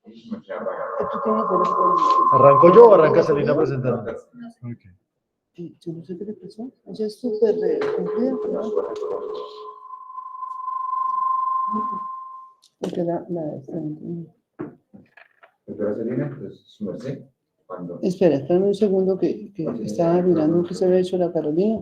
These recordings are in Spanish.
¿Tú tienes ¿Arranco yo o arranca Celina presentando? Okay. Yo no sé qué le pasó. Ella es súper cumplida, ¿no? Porque Doctora Celina, pues su merced. Espera un segundo que estaba mirando que se había hecho la Carolina.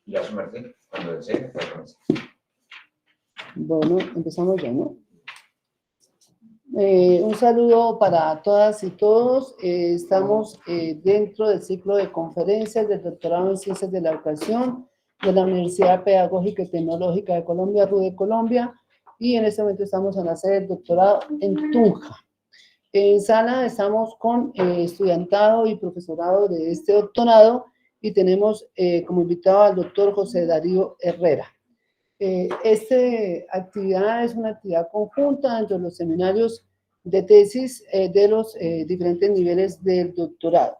Ya su merced, cuando desee, puede comenzar. Bueno, empezamos ya, ¿no? Un saludo para todas y todos. Estamos dentro del ciclo de conferencias del doctorado en Ciencias de la Educación de la Universidad Pedagógica y Tecnológica de Colombia, RUDE Colombia, y en este momento estamos en la sede del doctorado en Tunja. En sala estamos con estudiantado y profesorado de este doctorado y tenemos como invitado al doctor José Darío Herrera. Esta actividad es una actividad conjunta entre los seminarios de tesis de los diferentes niveles del doctorado.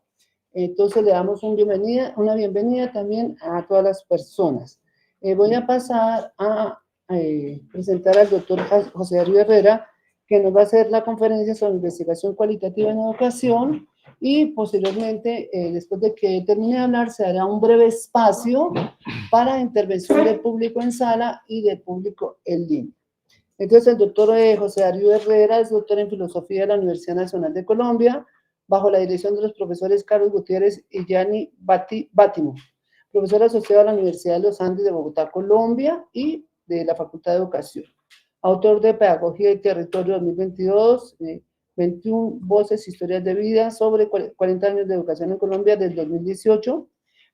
Entonces le damos una bienvenida también a todas las personas. Voy a pasar a presentar al doctor José Darío Herrera, que nos va a hacer la conferencia sobre investigación cualitativa en educación, y posteriormente, después de que termine de hablar, se hará un breve espacio para intervención del público en sala y del público en línea. Entonces, el doctor José Darío Herrera es doctor en Filosofía de la Universidad Nacional de Colombia, bajo la dirección de los profesores Carlos Gutiérrez y Yanni Bátimo, profesor asociado a la Universidad de los Andes de Bogotá, Colombia, y de la Facultad de Educación. Autor de Pedagogía y Territorio 2022, 21 voces, historias de vida sobre 40 años de educación en Colombia del 2018,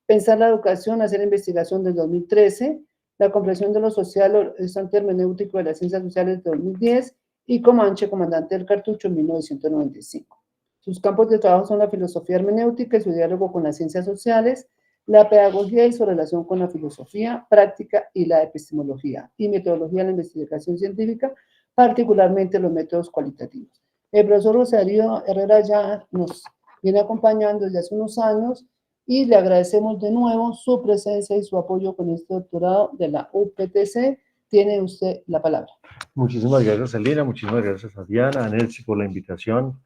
Pensar la educación, hacer investigación del 2013, La comprensión de lo social, horizonte hermenéutico de las ciencias sociales de 2010 y Comanche, comandante del cartucho en 1995. Sus campos de trabajo son la filosofía hermenéutica y su diálogo con las ciencias sociales, la pedagogía y su relación con la filosofía, práctica y la epistemología, y metodología de la investigación científica, particularmente los métodos cualitativos. El profesor José Darío Herrera ya nos viene acompañando desde hace unos años y le agradecemos de nuevo su presencia y su apoyo con este doctorado de la UPTC. Tiene usted la palabra. Muchísimas gracias, Celina, muchísimas gracias a Diana, a Nelsi por la invitación.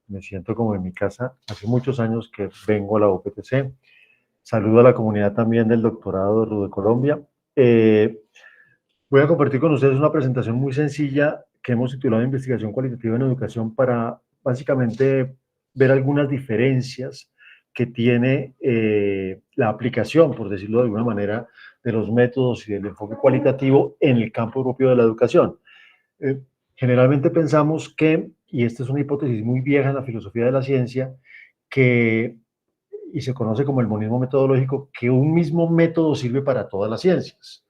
Me siento como en mi casa. Hace muchos años que vengo a la UPTC. Saludo a la comunidad también del doctorado de RUDE Colombia. Voy a compartir con ustedes una presentación muy sencilla que hemos titulado Investigación Cualitativa en Educación para básicamente ver algunas diferencias que tiene la aplicación, por decirlo de alguna manera, de los métodos y del enfoque cualitativo en el campo propio de la educación. Generalmente pensamos que, y esta es una hipótesis muy vieja en la filosofía de la ciencia, y se conoce como el monismo metodológico, que un mismo método sirve para todas las ciencias.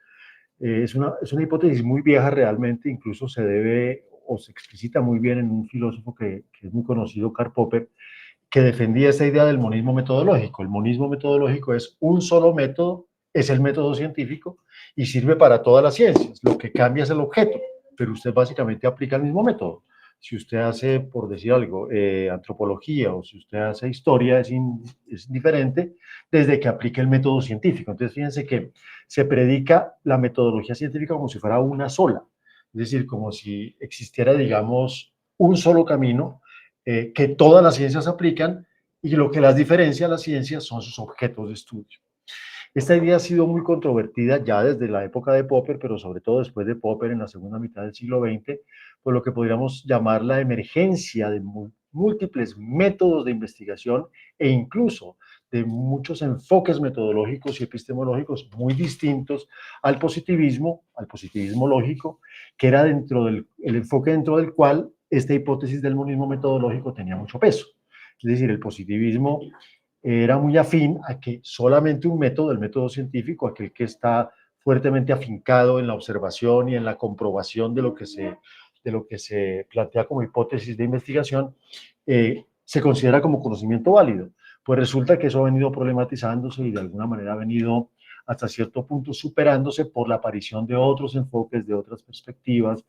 Es una hipótesis muy vieja realmente, incluso se debe o se explicita muy bien en un filósofo que es muy conocido, Karl Popper, que defendía esta idea del monismo metodológico. El monismo metodológico es un solo método, es el método científico y sirve para todas las ciencias. Lo que cambia es el objeto, pero usted básicamente aplica el mismo método. Si usted hace, por decir algo, antropología o si usted hace historia, es diferente desde que aplique el método científico. Entonces, fíjense que se predica la metodología científica como si fuera una sola, es decir, como si existiera, digamos, un solo camino que todas las ciencias aplican Y lo que las diferencia a las ciencias son sus objetos de estudio. Esta idea ha sido muy controvertida ya desde la época de Popper, pero sobre todo después de Popper en la segunda mitad del siglo XX, por lo que podríamos llamar la emergencia de múltiples métodos de investigación e incluso de muchos enfoques metodológicos y epistemológicos muy distintos al positivismo lógico, que era el enfoque dentro del cual esta hipótesis del monismo metodológico tenía mucho peso. Es decir, el positivismo era muy afín a que solamente un método, el método científico, aquel que está fuertemente afincado en la observación y en la comprobación de lo que se plantea como hipótesis de investigación, se considera como conocimiento válido. Pues resulta que eso ha venido problematizándose y de alguna manera ha venido hasta cierto punto superándose por la aparición de otros enfoques, de otras perspectivas,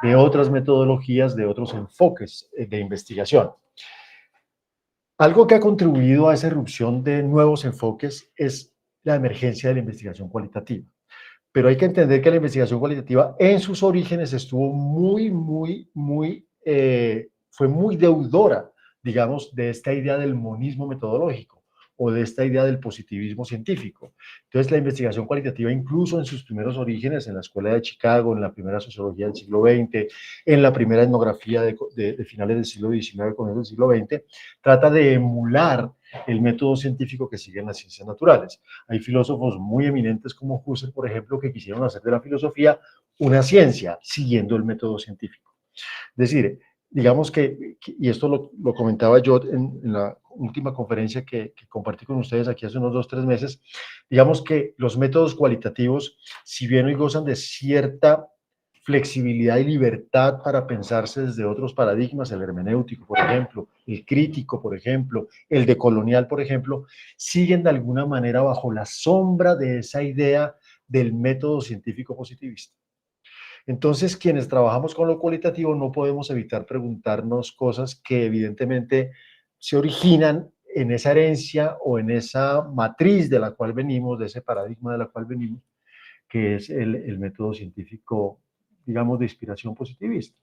de otras metodologías, de otros enfoques de investigación. Algo que ha contribuido a esa irrupción de nuevos enfoques es la emergencia de la investigación cualitativa. Pero hay que entender que la investigación cualitativa en sus orígenes estuvo fue muy deudora, digamos, de esta idea del monismo metodológico o de esta idea del positivismo científico. Entonces, la investigación cualitativa, incluso en sus primeros orígenes, en la Escuela de Chicago, en la primera sociología del siglo XX, en la primera etnografía de finales del siglo XIX, comienzos del siglo XX, trata de emular el método científico que siguen las ciencias naturales. Hay filósofos muy eminentes como Husserl, por ejemplo, que quisieron hacer de la filosofía una ciencia, siguiendo el método científico. Es decir, digamos y esto lo comentaba yo en la última conferencia que compartí con ustedes aquí hace unos 2 o 3 meses, digamos que los métodos cualitativos, si bien hoy gozan de cierta flexibilidad y libertad para pensarse desde otros paradigmas, el hermenéutico, por ejemplo, el crítico, por ejemplo, el decolonial, por ejemplo, siguen de alguna manera bajo la sombra de esa idea del método científico positivista. Entonces, quienes trabajamos con lo cualitativo no podemos evitar preguntarnos cosas que evidentemente se originan en esa herencia o en esa matriz de la cual venimos, de ese paradigma de la cual venimos, que es el método científico, digamos, de inspiración positivista.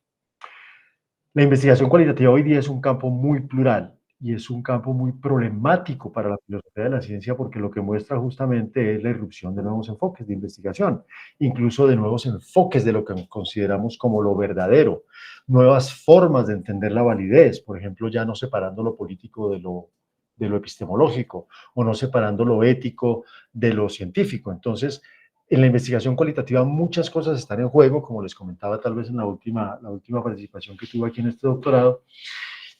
La investigación cualitativa hoy día es un campo muy plural y es un campo muy problemático para la filosofía de la ciencia porque lo que muestra justamente es la irrupción de nuevos enfoques de investigación, incluso de nuevos enfoques de lo que consideramos como lo verdadero, nuevas formas de entender la validez, por ejemplo, ya no separando lo político de lo epistemológico o no separando lo ético de lo científico. Entonces, en la investigación cualitativa muchas cosas están en juego, como les comentaba tal vez en la última participación que tuve aquí en este doctorado.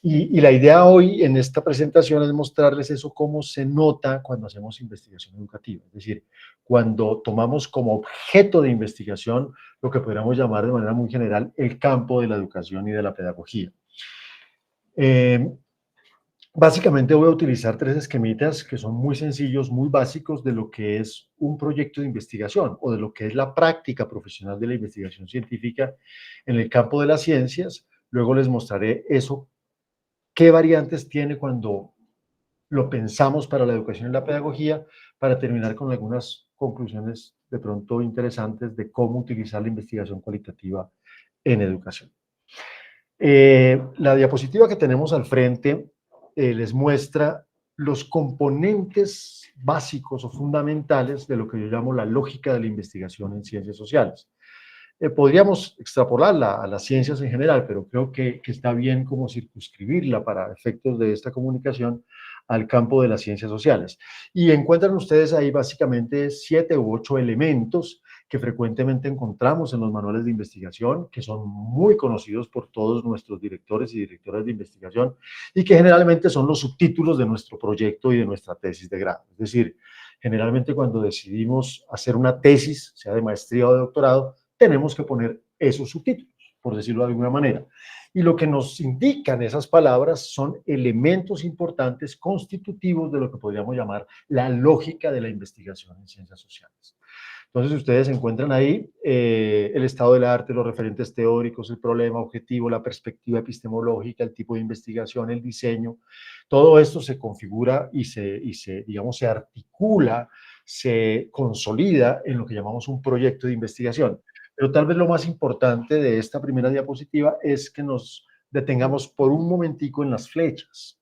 Y la idea hoy en esta presentación es mostrarles eso, cómo se nota cuando hacemos investigación educativa. Es decir, cuando tomamos como objeto de investigación lo que podríamos llamar de manera muy general el campo de la educación y de la pedagogía. Básicamente voy a utilizar 3 esquemitas que son muy sencillos, muy básicos de lo que es un proyecto de investigación o de lo que es la práctica profesional de la investigación científica en el campo de las ciencias. Luego les mostraré eso, qué variantes tiene cuando lo pensamos para la educación y la pedagogía, para terminar con algunas conclusiones de pronto interesantes de cómo utilizar la investigación cualitativa en educación. La diapositiva que tenemos al frente les muestra los componentes básicos o fundamentales de lo que yo llamo la lógica de la investigación en ciencias sociales. Podríamos extrapolarla a las ciencias en general, pero creo que está bien como circunscribirla para efectos de esta comunicación al campo de las ciencias sociales. Y encuentran ustedes ahí básicamente 7 u 8 elementos que frecuentemente encontramos en los manuales de investigación, que son muy conocidos por todos nuestros directores y directoras de investigación y que generalmente son los subtítulos de nuestro proyecto y de nuestra tesis de grado. Es decir, generalmente cuando decidimos hacer una tesis, sea de maestría o de doctorado, tenemos que poner esos subtítulos, por decirlo de alguna manera. Y lo que nos indican esas palabras son elementos importantes constitutivos de lo que podríamos llamar la lógica de la investigación en ciencias sociales. Entonces ustedes encuentran ahí el estado del arte, los referentes teóricos, el problema objetivo, la perspectiva epistemológica, el tipo de investigación, el diseño. Todo esto se configura y digamos, se articula, se consolida en lo que llamamos un proyecto de investigación. Pero tal vez lo más importante de esta primera diapositiva es que nos detengamos por un momentico en las flechas.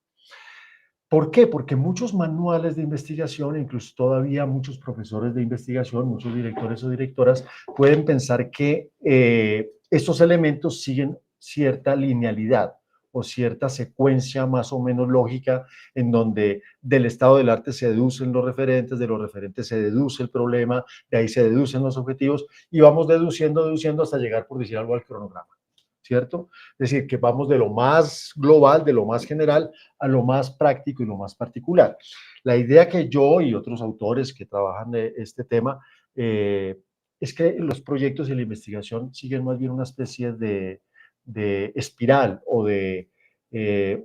¿Por qué? Porque muchos manuales de investigación, incluso todavía muchos profesores de investigación, muchos directores o directoras, pueden pensar que estos elementos siguen cierta linealidad o cierta secuencia más o menos lógica, en donde del estado del arte se deducen los referentes, de los referentes se deduce el problema, de ahí se deducen los objetivos, y vamos deduciendo hasta llegar, por decir algo, al cronograma, ¿cierto? Es decir, que vamos de lo más global, de lo más general, a lo más práctico y lo más particular. La idea que yo y otros autores que trabajan de este tema es que los proyectos y la investigación siguen más bien una especie de espiral o de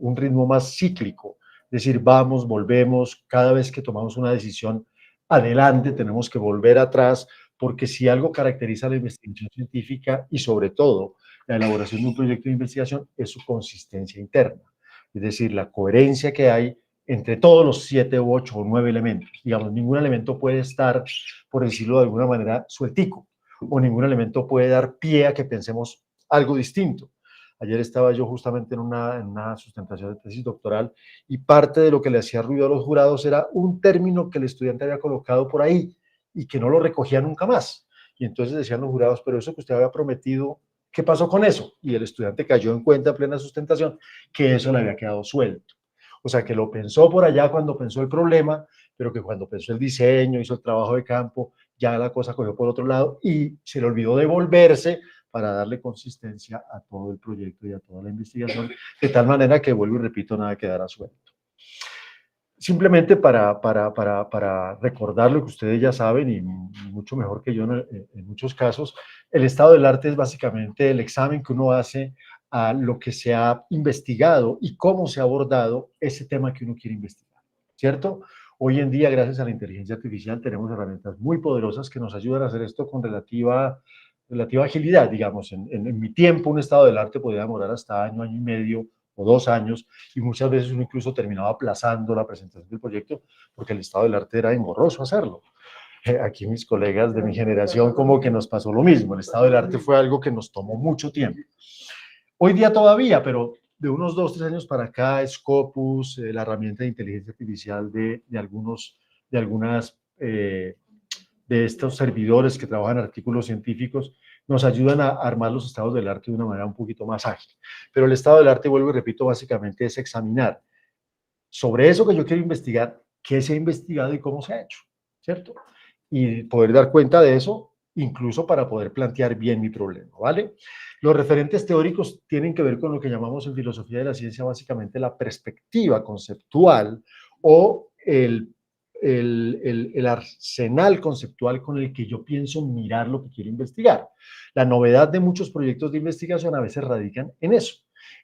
un ritmo más cíclico. Es decir, vamos, volvemos, cada vez que tomamos una decisión adelante tenemos que volver atrás, porque si algo caracteriza la investigación científica y sobre todo la elaboración de un proyecto de investigación es su consistencia interna, es decir, la coherencia que hay entre todos los 7, 8 o 9 elementos. Digamos, ningún elemento puede estar, por decirlo de alguna manera, sueltico, o ningún elemento puede dar pie a que pensemos algo distinto. Ayer estaba yo justamente en una sustentación de tesis doctoral y parte de lo que le hacía ruido a los jurados era un término que el estudiante había colocado por ahí y que no lo recogía nunca más. Y entonces decían los jurados, pero eso que usted había prometido, ¿qué pasó con eso? Y el estudiante cayó en cuenta en plena sustentación que eso le había quedado suelto. O sea, que lo pensó por allá cuando pensó el problema, pero que cuando pensó el diseño, hizo el trabajo de campo, ya la cosa cogió por otro lado y se le olvidó devolverse para darle consistencia a todo el proyecto y a toda la investigación, de tal manera que, vuelvo y repito, nada quedará suelto. Simplemente para recordar lo que ustedes ya saben, y mucho mejor que yo en muchos casos, el estado del arte es básicamente el examen que uno hace a lo que se ha investigado y cómo se ha abordado ese tema que uno quiere investigar, ¿cierto? Hoy en día, gracias a la inteligencia artificial, tenemos herramientas muy poderosas que nos ayudan a hacer esto con relativa agilidad, digamos. En mi tiempo, un estado del arte podía demorar hasta año y medio o 2 años, y muchas veces uno incluso terminaba aplazando la presentación del proyecto porque el estado del arte era engorroso hacerlo. Aquí mis colegas de mi generación como que nos pasó lo mismo, el estado del arte fue algo que nos tomó mucho tiempo. Hoy día todavía, pero de unos 2, 3 años para acá, Scopus, la herramienta de inteligencia artificial de algunas de estos servidores que trabajan artículos científicos, nos ayudan a armar los estados del arte de una manera un poquito más ágil. Pero el estado del arte, vuelvo y repito, básicamente es examinar sobre eso que yo quiero investigar, qué se ha investigado y cómo se ha hecho, ¿cierto? Y poder dar cuenta de eso, incluso para poder plantear bien mi problema, ¿vale? Los referentes teóricos tienen que ver con lo que llamamos en filosofía de la ciencia básicamente la perspectiva conceptual o el arsenal conceptual con el que yo pienso mirar lo que quiero investigar. La novedad de muchos proyectos de investigación a veces radican en eso,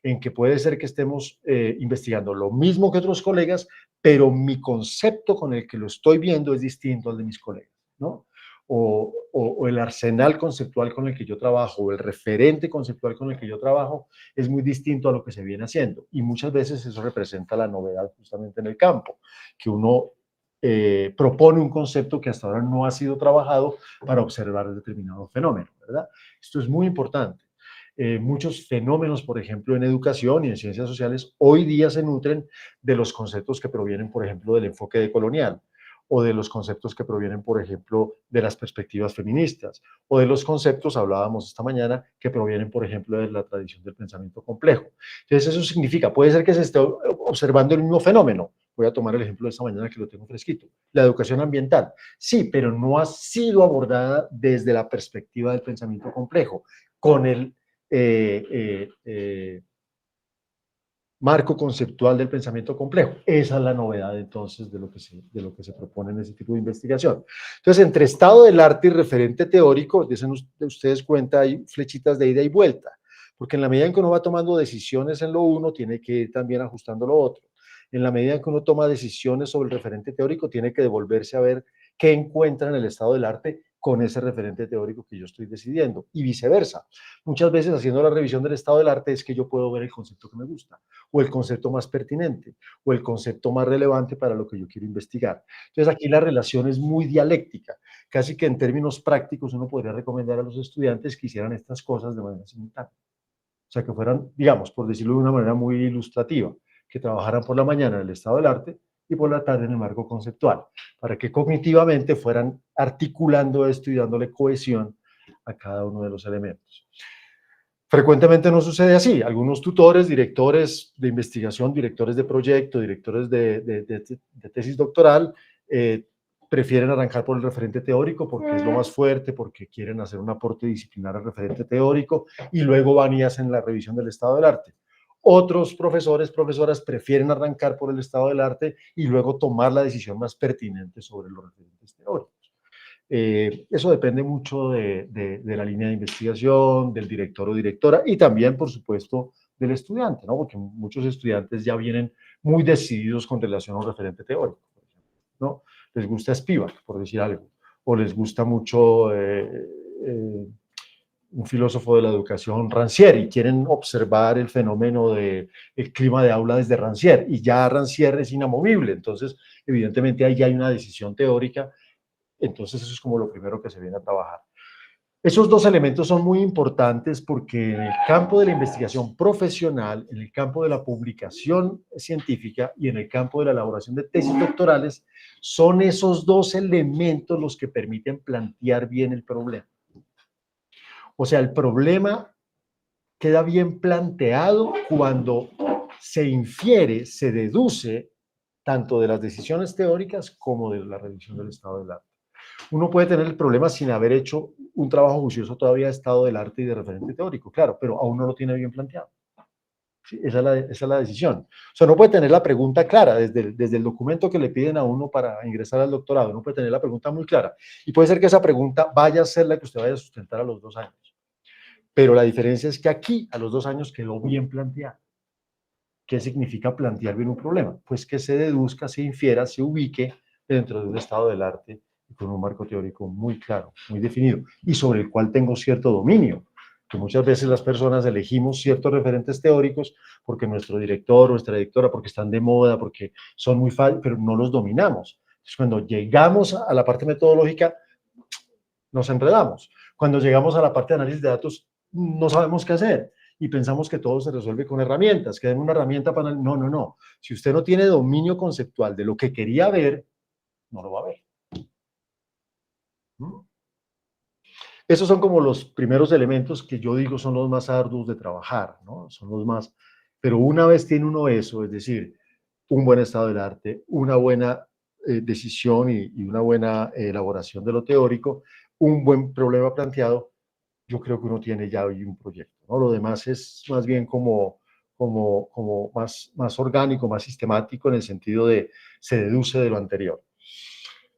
en que puede ser que estemos investigando lo mismo que otros colegas, pero mi concepto con el que lo estoy viendo es distinto al de mis colegas, ¿no? O el arsenal conceptual con el que yo trabajo, o el referente conceptual con el que yo trabajo, es muy distinto a lo que se viene haciendo. Y muchas veces eso representa la novedad justamente en el campo, que uno propone un concepto que hasta ahora no ha sido trabajado para observar determinado fenómeno, ¿verdad? Esto es muy importante. Muchos fenómenos, por ejemplo, en educación y en ciencias sociales, hoy día se nutren de los conceptos que provienen, por ejemplo, del enfoque decolonial, o de los conceptos que provienen, por ejemplo, de las perspectivas feministas, o de los conceptos, hablábamos esta mañana, que provienen, por ejemplo, de la tradición del pensamiento complejo. Entonces, eso significa, puede ser que se esté observando el mismo fenómeno. Voy a tomar el ejemplo de esta mañana que lo tengo fresquito. La educación ambiental, sí, pero no ha sido abordada desde la perspectiva del pensamiento complejo, con el marco conceptual del pensamiento complejo. Esa es la novedad entonces de lo que se propone en ese tipo de investigación. Entonces, entre estado del arte y referente teórico, dicen ustedes cuenta, hay flechitas de ida y vuelta, porque en la medida en que uno va tomando decisiones en lo uno, tiene que ir también ajustando lo otro. En la medida en que uno toma decisiones sobre el referente teórico, tiene que devolverse a ver qué encuentra en el estado del arte con ese referente teórico que yo estoy decidiendo, y viceversa. Muchas veces, haciendo la revisión del estado del arte, es que yo puedo ver el concepto que me gusta, o el concepto más pertinente, o el concepto más relevante para lo que yo quiero investigar. Entonces, aquí la relación es muy dialéctica. Casi que en términos prácticos uno podría recomendar a los estudiantes que hicieran estas cosas de manera simultánea. O sea, que fueran, digamos, por decirlo de una manera muy ilustrativa, que trabajaran por la mañana en el estado del arte y por la tarde en el marco conceptual, para que cognitivamente fueran articulando esto y dándole cohesión a cada uno de los elementos. Frecuentemente no sucede así. Algunos tutores, directores de investigación, directores de proyecto, directores de tesis doctoral, prefieren arrancar por el referente teórico porque es lo más fuerte, porque quieren hacer un aporte disciplinar al referente teórico y luego van y hacen la revisión del estado del arte. Otros profesores, profesoras prefieren arrancar por el estado del arte y luego tomar la decisión más pertinente sobre los referentes teóricos. Eso depende mucho de la línea de investigación, del director o directora y también, por supuesto, del estudiante, ¿no? Porque muchos estudiantes ya vienen muy decididos con relación a un referente teórico, por ejemplo, ¿no? Les gusta Spivak, por decir algo, o les gusta mucho un filósofo de la educación, Rancière, y quieren observar el fenómeno del clima de aula desde Rancière, y ya Rancière es inamovible, entonces, evidentemente, ahí ya hay una decisión teórica. Entonces eso es como lo primero que se viene a trabajar. Esos dos elementos son muy importantes porque en el campo de la investigación profesional, en el campo de la publicación científica y en el campo de la elaboración de tesis doctorales, son esos dos elementos los que permiten plantear bien el problema. O sea, el problema queda bien planteado cuando se infiere, se deduce tanto de las decisiones teóricas como de la revisión del estado del arte. Uno puede tener el problema sin haber hecho un trabajo juicioso todavía de estado del arte y de referente teórico, claro, pero aún no lo tiene bien planteado. ¿Sí? Esa es la decisión. O sea, no puede tener la pregunta clara desde el documento que le piden a uno para ingresar al doctorado, uno puede tener la pregunta muy clara. Y puede ser que esa pregunta vaya a ser la que usted vaya a sustentar a los 2 años. Pero la diferencia es que aquí, a los 2 años, quedó bien planteado. ¿Qué significa plantear bien un problema? Pues que se deduzca, se infiera, se ubique dentro de un estado del arte con un marco teórico muy claro, muy definido, y sobre el cual tengo cierto dominio, que muchas veces las personas elegimos ciertos referentes teóricos porque nuestro director o nuestra directora, porque están de moda, porque son muy fáciles, pero no los dominamos. Entonces, cuando llegamos a la parte metodológica, nos enredamos. Cuando llegamos a la parte de análisis de datos, no sabemos qué hacer y pensamos que todo se resuelve con herramientas, que den una herramienta para... No, no, no. Si usted no tiene dominio conceptual de lo que quería ver, no lo va a ver. Esos son como los primeros elementos que yo digo son los más arduos de trabajar, ¿no? Son los más... Pero una vez tiene uno eso, es decir, un buen estado del arte, una buena decisión y una buena elaboración de lo teórico, un buen problema planteado, yo creo que uno tiene ya hoy un proyecto, ¿no? Lo demás es más bien como más orgánico, más sistemático en el sentido de se deduce de lo anterior.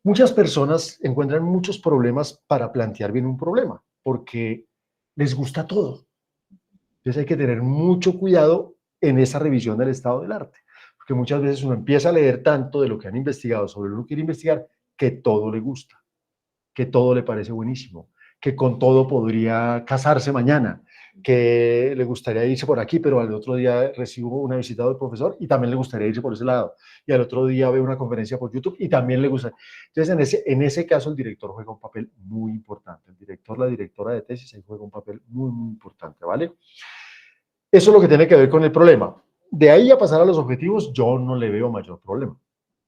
Muchas personas encuentran muchos problemas para plantear bien un problema, porque les gusta todo. Entonces hay que tener mucho cuidado en esa revisión del estado del arte, porque muchas veces uno empieza a leer tanto de lo que han investigado sobre lo que quiere investigar, que todo le gusta, que todo le parece buenísimo, que con todo podría casarse mañana, que le gustaría irse por aquí, pero al otro día recibo una visita del profesor y también le gustaría irse por ese lado, y al otro día ve una conferencia por YouTube y también le gusta. Entonces, en ese caso, el director juega un papel muy importante. El director, la directora de tesis, ahí juega un papel muy, muy importante, ¿vale? Eso es lo que tiene que ver con el problema. De ahí a pasar a los objetivos, yo no le veo mayor problema,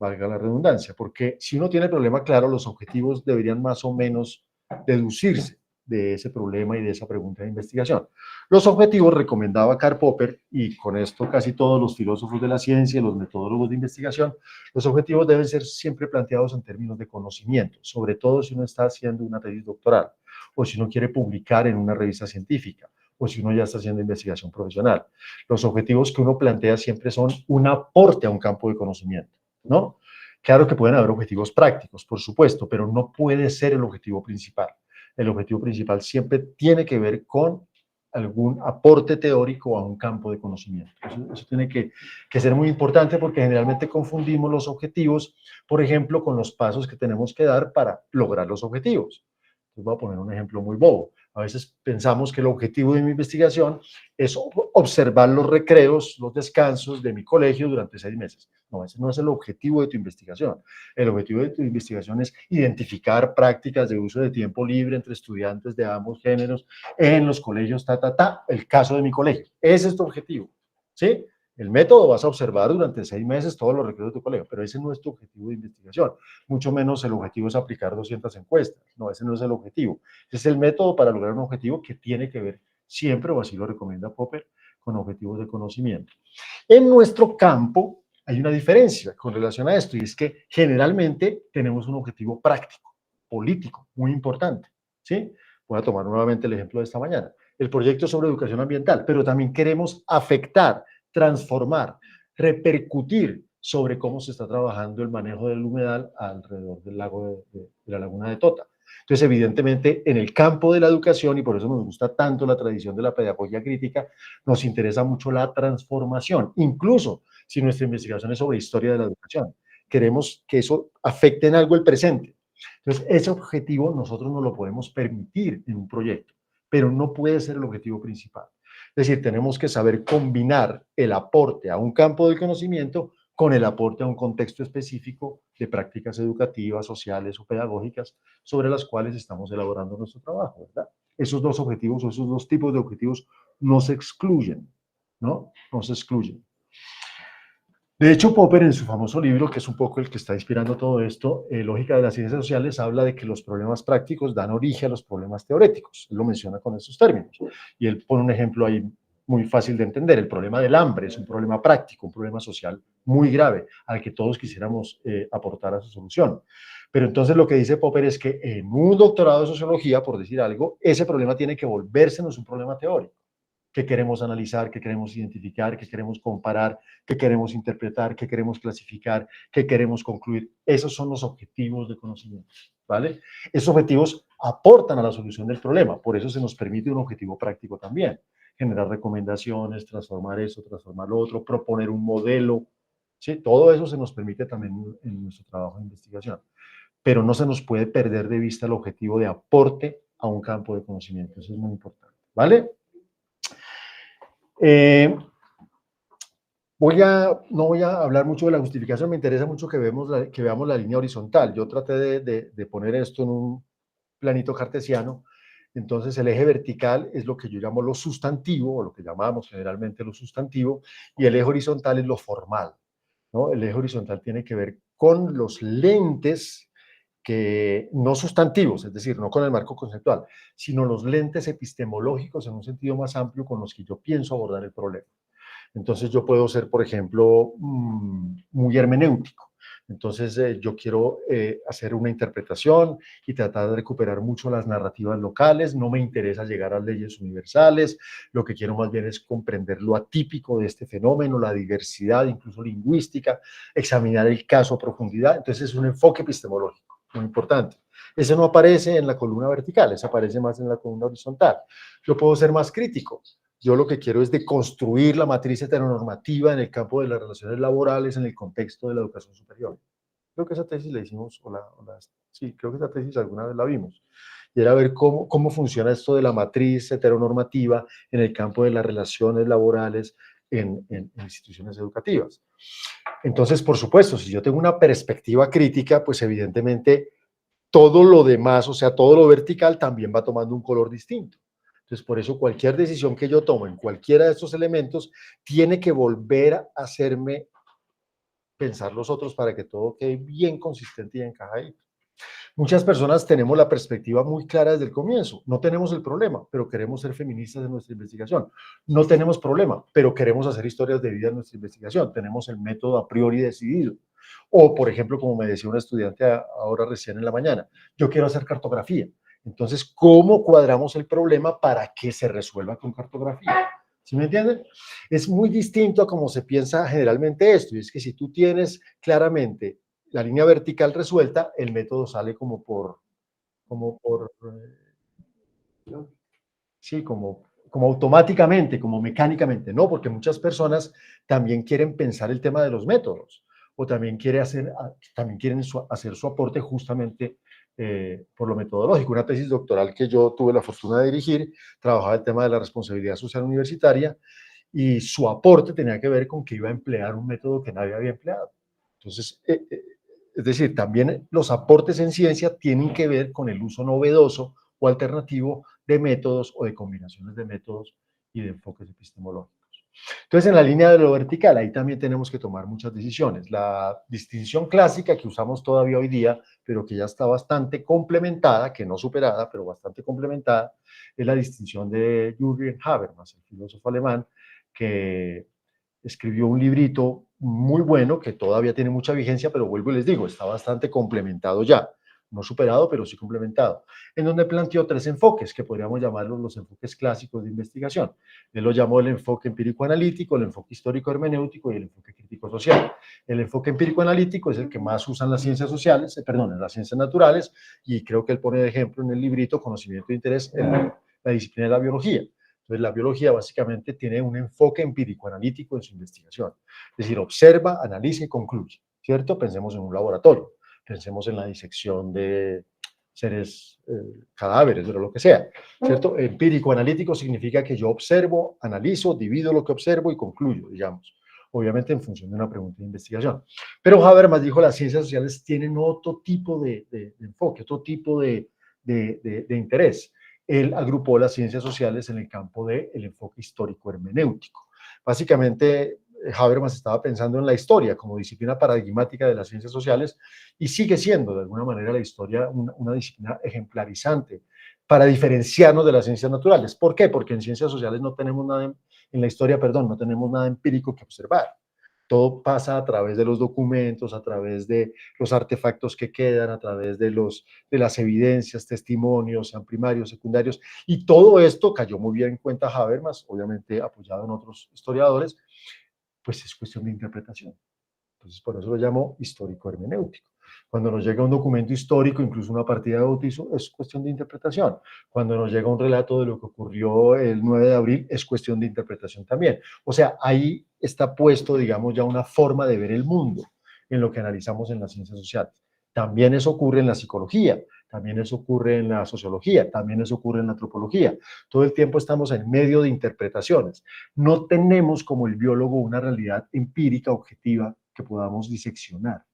valga la redundancia, porque si uno tiene el problema claro, los objetivos deberían más o menos deducirse de ese problema y de esa pregunta de investigación. Los objetivos, recomendaba Karl Popper, y con esto casi todos los filósofos de la ciencia, los metodólogos de investigación, los objetivos deben ser siempre planteados en términos de conocimiento, sobre todo si uno está haciendo una tesis doctoral, o si uno quiere publicar en una revista científica, o si uno ya está haciendo investigación profesional. Los objetivos que uno plantea siempre son un aporte a un campo de conocimiento, ¿no? Claro que pueden haber objetivos prácticos, por supuesto, pero no puede ser el objetivo principal. El objetivo principal siempre tiene que ver con algún aporte teórico a un campo de conocimiento. Eso tiene que ser muy importante porque generalmente confundimos los objetivos, por ejemplo, con los pasos que tenemos que dar para lograr los objetivos. Les voy a poner un ejemplo muy bobo. A veces pensamos que el objetivo de mi investigación es observar los recreos, los descansos de mi colegio durante 6 meses. No, ese no es el objetivo de tu investigación. El objetivo de tu investigación es identificar prácticas de uso de tiempo libre entre estudiantes de ambos géneros en los colegios, el caso de mi colegio. Ese es tu objetivo, ¿sí? El método vas a observar durante 6 meses todos los recreos de tu colegio, pero ese no es tu objetivo de investigación. Mucho menos el objetivo es aplicar 200 encuestas. No, ese no es el objetivo. Ese es el método para lograr un objetivo que tiene que ver siempre, o así lo recomienda Popper, con objetivos de conocimiento. En nuestro campo hay una diferencia con relación a esto, y es que generalmente tenemos un objetivo práctico, político, muy importante, ¿sí? Voy a tomar nuevamente el ejemplo de esta mañana. El proyecto sobre educación ambiental, pero también queremos afectar, transformar, repercutir sobre cómo se está trabajando el manejo del humedal alrededor del lago de la laguna de Tota. Entonces, evidentemente, en el campo de la educación, y por eso nos gusta tanto la tradición de la pedagogía crítica, nos interesa mucho la transformación, incluso si nuestra investigación es sobre historia de la educación. Queremos que eso afecte en algo el presente. Entonces, ese objetivo nosotros no lo podemos permitir en un proyecto, pero no puede ser el objetivo principal. Es decir, tenemos que saber combinar el aporte a un campo del conocimiento con el aporte a un contexto específico de prácticas educativas, sociales o pedagógicas sobre las cuales estamos elaborando nuestro trabajo, ¿verdad? Esos dos objetivos o esos dos tipos de objetivos no se excluyen, ¿no? No se excluyen. De hecho, Popper, en su famoso libro, que es un poco el que está inspirando todo esto, Lógica de las Ciencias Sociales, habla de que los problemas prácticos dan origen a los problemas teóricos. Él lo menciona con esos términos. Y él pone un ejemplo ahí muy fácil de entender. El problema del hambre es un problema práctico, un problema social muy grave, al que todos quisiéramos aportar a su solución. Pero entonces lo que dice Popper es que en un doctorado de sociología, por decir algo, ese problema tiene que volvérsenos un problema teórico. ¿Qué queremos analizar? ¿Qué queremos identificar? ¿Qué queremos comparar? ¿Qué queremos interpretar? ¿Qué queremos clasificar? ¿Qué queremos concluir? Esos son los objetivos de conocimiento, ¿vale? Esos objetivos aportan a la solución del problema, por eso se nos permite un objetivo práctico también. Generar recomendaciones, transformar eso, transformar lo otro, proponer un modelo, ¿sí? Todo eso se nos permite también en nuestro trabajo de investigación. Pero no se nos puede perder de vista el objetivo de aporte a un campo de conocimiento. Eso es muy importante, ¿vale? No voy a hablar mucho de la justificación, me interesa mucho que veamos la línea horizontal. Yo traté de poner esto en un planito cartesiano. Entonces, el eje vertical es lo que yo llamo lo sustantivo, o lo que llamamos generalmente lo sustantivo, y el eje horizontal es lo formal, ¿no? El eje horizontal tiene que ver con los lentes que no sustantivos, es decir, no con el marco conceptual, sino los lentes epistemológicos en un sentido más amplio con los que yo pienso abordar el problema. Entonces yo puedo ser, por ejemplo, muy hermenéutico. Entonces yo quiero hacer una interpretación y tratar de recuperar mucho las narrativas locales, no me interesa llegar a leyes universales, lo que quiero más bien es comprender lo atípico de este fenómeno, la diversidad, incluso lingüística, examinar el caso a profundidad. Entonces es un enfoque epistemológico, muy importante. Ese no aparece en la columna vertical, ese aparece más en la columna horizontal. Yo puedo ser más crítico. Yo lo que quiero es deconstruir la matriz heteronormativa en el campo de las relaciones laborales en el contexto de la educación superior. Creo que esa tesis la hicimos, sí, creo que esa tesis alguna vez la vimos. Y era ver cómo funciona esto de la matriz heteronormativa en el campo de las relaciones laborales en instituciones educativas. Entonces, por supuesto, si yo tengo una perspectiva crítica, pues evidentemente todo lo demás, o sea, todo lo vertical también va tomando un color distinto. Entonces, por eso cualquier decisión que yo tome en cualquiera de estos elementos tiene que volver a hacerme pensar los otros para que todo quede bien consistente y encajadito. Muchas personas tenemos la perspectiva muy clara desde el comienzo. No tenemos el problema, pero queremos ser feministas en nuestra investigación. No tenemos problema, pero queremos hacer historias de vida en nuestra investigación. Tenemos el método a priori decidido. O, por ejemplo, como me decía un estudiante ahora recién en la mañana, yo quiero hacer cartografía. Entonces, ¿cómo cuadramos el problema para que se resuelva con cartografía? ¿Sí me entienden? Es muy distinto a cómo se piensa generalmente esto, y es que si tú tienes claramente la línea vertical resuelta, el método sale sí, como automáticamente, como mecánicamente, no, porque muchas personas también quieren pensar el tema de los métodos, o también quieren hacer su aporte justamente por lo metodológico. Una tesis doctoral que yo tuve la fortuna de dirigir, trabajaba el tema de la responsabilidad social universitaria, y su aporte tenía que ver con que iba a emplear un método que nadie había empleado. Entonces, es decir, también los aportes en ciencia tienen que ver con el uso novedoso o alternativo de métodos o de combinaciones de métodos y de enfoques epistemológicos. Entonces, en la línea de lo vertical, ahí también tenemos que tomar muchas decisiones. La distinción clásica que usamos todavía hoy día, pero que ya está bastante complementada, que no superada, pero bastante complementada, es la distinción de Jürgen Habermas, el filósofo alemán, que escribió un librito muy bueno, que todavía tiene mucha vigencia, pero vuelvo y les digo, está bastante complementado ya. No superado, pero sí complementado, en donde planteó 3 enfoques, que podríamos llamarlos los enfoques clásicos de investigación. Él lo llamó el enfoque empírico-analítico, el enfoque histórico-hermenéutico y el enfoque crítico-social. El enfoque empírico-analítico es el que más usan las ciencias sociales, en las ciencias naturales, y creo que él pone de ejemplo en el librito Conocimiento de Interés en la disciplina de la biología. Entonces, la biología básicamente tiene un enfoque empírico-analítico en su investigación. Es decir, observa, analiza y concluye, ¿cierto? Pensemos en un laboratorio. Pensemos en la disección de seres, cadáveres, o lo que sea, ¿cierto? Empírico-analítico significa que yo observo, analizo, divido lo que observo y concluyo, digamos, obviamente en función de una pregunta de investigación. Pero Habermas dijo, las ciencias sociales tienen otro tipo de enfoque, otro tipo de interés. Él agrupó las ciencias sociales en el campo del enfoque histórico-hermenéutico. Básicamente, Habermas estaba pensando en la historia como disciplina paradigmática de las ciencias sociales y sigue siendo de alguna manera la historia una disciplina ejemplarizante para diferenciarnos de las ciencias naturales. ¿Por qué? Porque en ciencias sociales no tenemos nada, en la historia, perdón, no tenemos nada empírico que observar. Todo pasa a través de los documentos, a través de los artefactos que quedan, a través de las evidencias, testimonios, sean primarios, secundarios, y todo esto cayó muy bien en cuenta Habermas, obviamente apoyado en otros historiadores, pues es cuestión de interpretación. Entonces, por eso lo llamo histórico-hermenéutico. Cuando nos llega un documento histórico, incluso una partida de bautizo, es cuestión de interpretación. Cuando nos llega un relato de lo que ocurrió el 9 de abril, es cuestión de interpretación también. O sea, ahí está puesto, digamos, ya una forma de ver el mundo en lo que analizamos en las ciencias sociales. También eso ocurre en la psicología, también eso ocurre en la sociología, también eso ocurre en la antropología. Todo el tiempo estamos en medio de interpretaciones. No tenemos como el biólogo una realidad empírica, objetiva, que podamos diseccionar.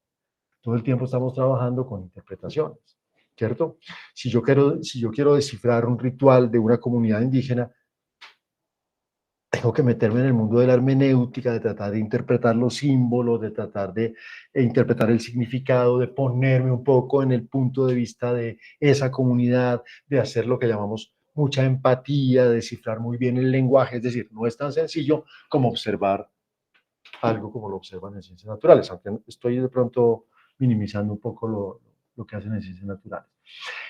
Todo el tiempo estamos trabajando con interpretaciones, ¿cierto? Si yo quiero descifrar un ritual de una comunidad indígena, tengo que meterme en el mundo de la hermenéutica, de tratar de interpretar los símbolos, de tratar de interpretar el significado, de ponerme un poco en el punto de vista de esa comunidad, de hacer lo que llamamos mucha empatía, de descifrar muy bien el lenguaje, es decir, no es tan sencillo como observar algo como lo observan en ciencias naturales, aunque estoy de pronto minimizando un poco lo que hacen en ciencias naturales.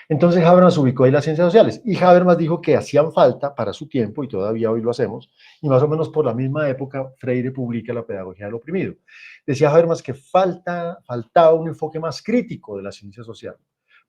Entonces Habermas ubicó ahí las ciencias sociales y Habermas dijo que hacían falta para su tiempo, y todavía hoy lo hacemos, y más o menos por la misma época Freire publica La pedagogía del oprimido. Decía Habermas que faltaba un enfoque más crítico de la ciencia social,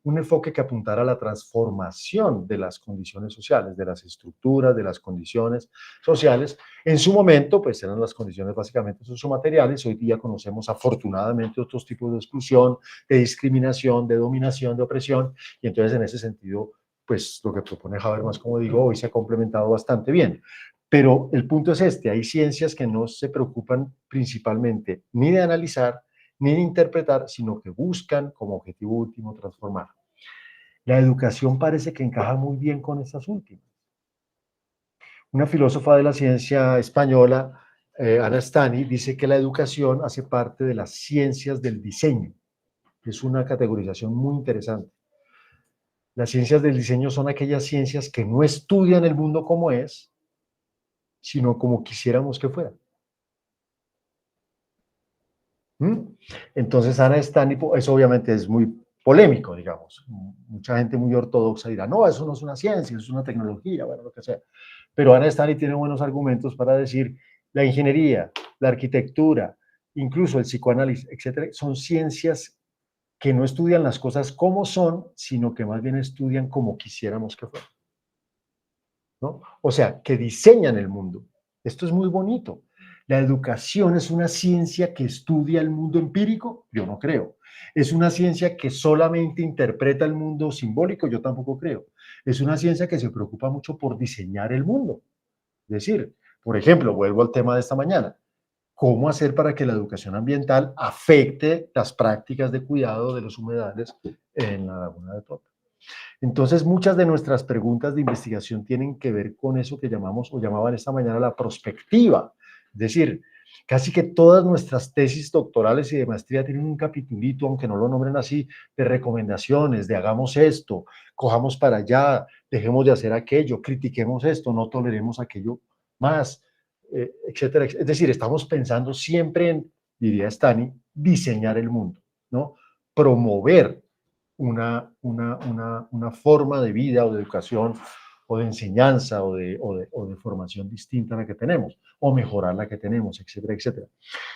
un enfoque que apuntara a la transformación de las condiciones sociales, de las estructuras, de las condiciones sociales. En su momento, pues eran las condiciones básicamente sociomateriales. Hoy día conocemos afortunadamente otros tipos de exclusión, de discriminación, de dominación, de opresión, y entonces en ese sentido, pues lo que propone Habermas, como digo, hoy se ha complementado bastante bien. Pero el punto es este, hay ciencias que no se preocupan principalmente ni de analizar, ni de interpretar, sino que buscan como objetivo último transformar. La educación parece que encaja muy bien con estas últimas. Una filósofa de la ciencia española, Ana Stani, dice que la educación hace parte de las ciencias del diseño. Es una categorización muy interesante. Las ciencias del diseño son aquellas ciencias que no estudian el mundo como es, sino como quisiéramos que fuera. Entonces, Ana Stani, eso obviamente es muy polémico, digamos. Mucha gente muy ortodoxa dirá, no, eso no es una ciencia, eso es una tecnología, bueno, lo que sea. Pero Ana Stani tiene buenos argumentos para decir, la ingeniería, la arquitectura, incluso el psicoanálisis, etcétera, son ciencias que no estudian las cosas como son, sino que más bien estudian como quisiéramos que fueran, ¿no? O sea, que diseñan el mundo. Esto es muy bonito. ¿La educación es una ciencia que estudia el mundo empírico? Yo no creo. ¿Es una ciencia que solamente interpreta el mundo simbólico? Yo tampoco creo. Es una ciencia que se preocupa mucho por diseñar el mundo. Es decir, por ejemplo, vuelvo al tema de esta mañana. ¿Cómo hacer para que la educación ambiental afecte las prácticas de cuidado de los humedales en la laguna de Tota? Entonces, muchas de nuestras preguntas de investigación tienen que ver con eso que llamamos o llamaban esta mañana la prospectiva, Es decir, casi que todas nuestras tesis doctorales y de maestría tienen un capitulito, aunque no lo nombren así, de recomendaciones, de hagamos esto, cojamos para allá, dejemos de hacer aquello, critiquemos esto, no toleremos aquello más, etcétera. Es decir, estamos pensando siempre en, diría Stani, diseñar el mundo, ¿no? Promover una forma de vida o de educación o de enseñanza o de formación distinta a la que tenemos, o mejorar la que tenemos, etcétera, etcétera.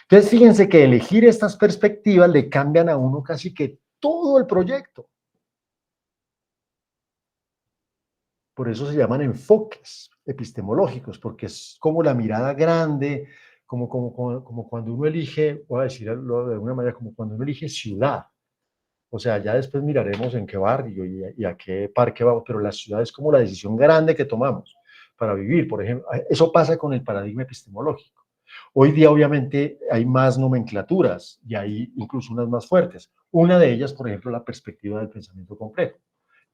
Entonces, fíjense que elegir estas perspectivas le cambian a uno casi que todo el proyecto. Por eso se llaman enfoques epistemológicos, porque es como la mirada grande, como cuando uno elige, voy a decirlo de alguna manera, como cuando uno elige ciudad. O sea, ya después miraremos en qué barrio y a qué parque vamos, pero la ciudad es como la decisión grande que tomamos para vivir. Por ejemplo, eso pasa con el paradigma epistemológico. Hoy día, obviamente, hay más nomenclaturas y hay incluso unas más fuertes. Una de ellas, por ejemplo, la perspectiva del pensamiento complejo.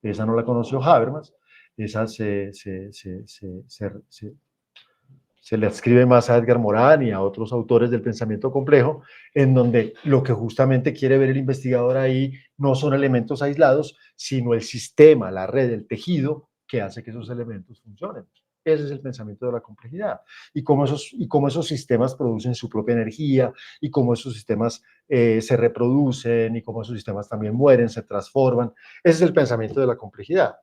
Esa no la conoció Habermas, esa se le escribe más a Edgar Morin y a otros autores del pensamiento complejo, en donde lo que justamente quiere ver el investigador ahí no son elementos aislados, sino el sistema, la red, el tejido que hace que esos elementos funcionen. Ese es el pensamiento de la complejidad. Y cómo esos sistemas producen su propia energía, y cómo esos sistemas se reproducen, y cómo esos sistemas también mueren, se transforman. Ese es el pensamiento de la complejidad.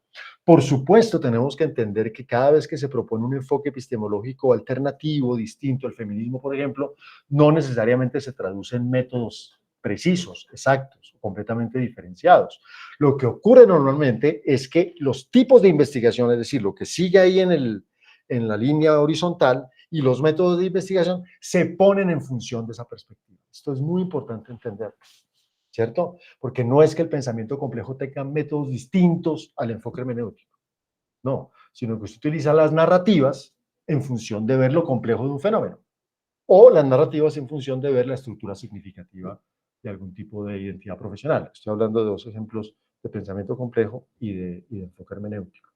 Por supuesto, tenemos que entender que cada vez que se propone un enfoque epistemológico alternativo, distinto al feminismo, por ejemplo, no necesariamente se traduce en métodos precisos, exactos, completamente diferenciados. Lo que ocurre normalmente es que los tipos de investigación, es decir, lo que sigue ahí en la línea horizontal y los métodos de investigación se ponen en función de esa perspectiva. Esto es muy importante entenderlo, ¿cierto? Porque no es que el pensamiento complejo tenga métodos distintos al enfoque hermenéutico, no, sino que usted utiliza las narrativas en función de ver lo complejo de un fenómeno, o las narrativas en función de ver la estructura significativa de algún tipo de identidad profesional. Estoy hablando de dos ejemplos de pensamiento complejo y de enfoque hermenéutico.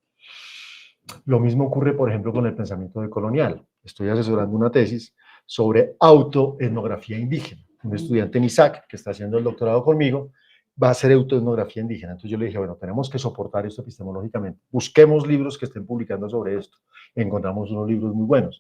Lo mismo ocurre, por ejemplo, con el pensamiento decolonial. Estoy asesorando una tesis sobre autoetnografía indígena. Un estudiante en ISAC, que está haciendo el doctorado conmigo, va a hacer autoetnografía indígena. Entonces yo le dije, bueno, tenemos que soportar esto epistemológicamente. Busquemos libros que estén publicando sobre esto. Encontramos unos libros muy buenos,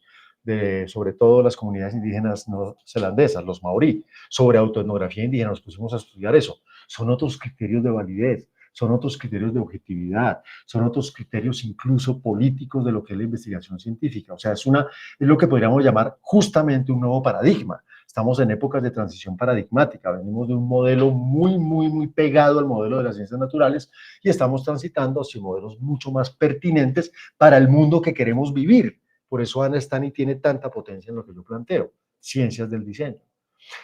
sobre todo las comunidades indígenas neozelandesas, los maorí, sobre autoetnografía indígena. Nos pusimos a estudiar eso. Son otros criterios de validez, son otros criterios de objetividad, son otros criterios incluso políticos de lo que es la investigación científica. O sea, es lo que podríamos llamar justamente un nuevo paradigma. Estamos en épocas de transición paradigmática, venimos de un modelo muy pegado al modelo de las ciencias naturales y estamos transitando hacia modelos mucho más pertinentes para el mundo que queremos vivir. Por eso Anna Stani tiene tanta potencia en lo que yo planteo, ciencias del diseño.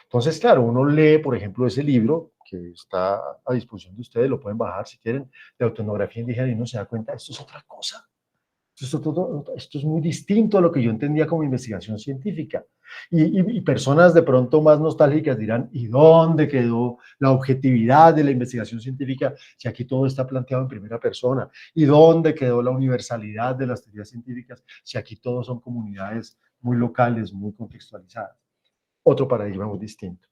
Entonces, claro, uno lee, por ejemplo, ese libro que está a disposición de ustedes, lo pueden bajar si quieren, de autoetnografía indígena, y uno se da cuenta, esto es otra cosa. Esto es muy distinto a lo que yo entendía como investigación científica. Y personas de pronto más nostálgicas dirán, ¿y dónde quedó la objetividad de la investigación científica si aquí todo está planteado en primera persona? ¿Y dónde quedó la universalidad de las teorías científicas si aquí todos son comunidades muy locales, muy contextualizadas? Otro paradigma muy distinto.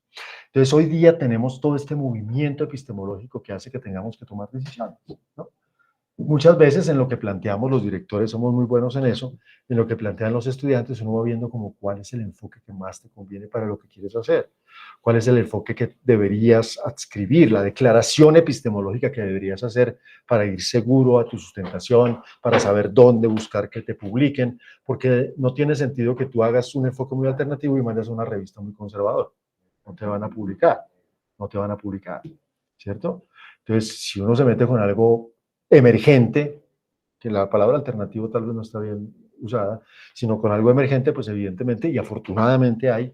Entonces, hoy día tenemos todo este movimiento epistemológico que hace que tengamos que tomar decisiones, ¿no? Muchas veces en lo que planteamos los directores somos muy buenos en eso, en lo que plantean los estudiantes uno va viendo como cuál es el enfoque que más te conviene para lo que quieres hacer, cuál es el enfoque que deberías adscribir, la declaración epistemológica que deberías hacer para ir seguro a tu sustentación, para saber dónde buscar que te publiquen, porque no tiene sentido que tú hagas un enfoque muy alternativo y mandes a una revista muy conservadora. No te van a publicar, no te van a publicar, ¿cierto? Entonces, si uno se mete con algo emergente, que la palabra alternativo tal vez no está bien usada, sino con algo emergente, pues evidentemente y afortunadamente hay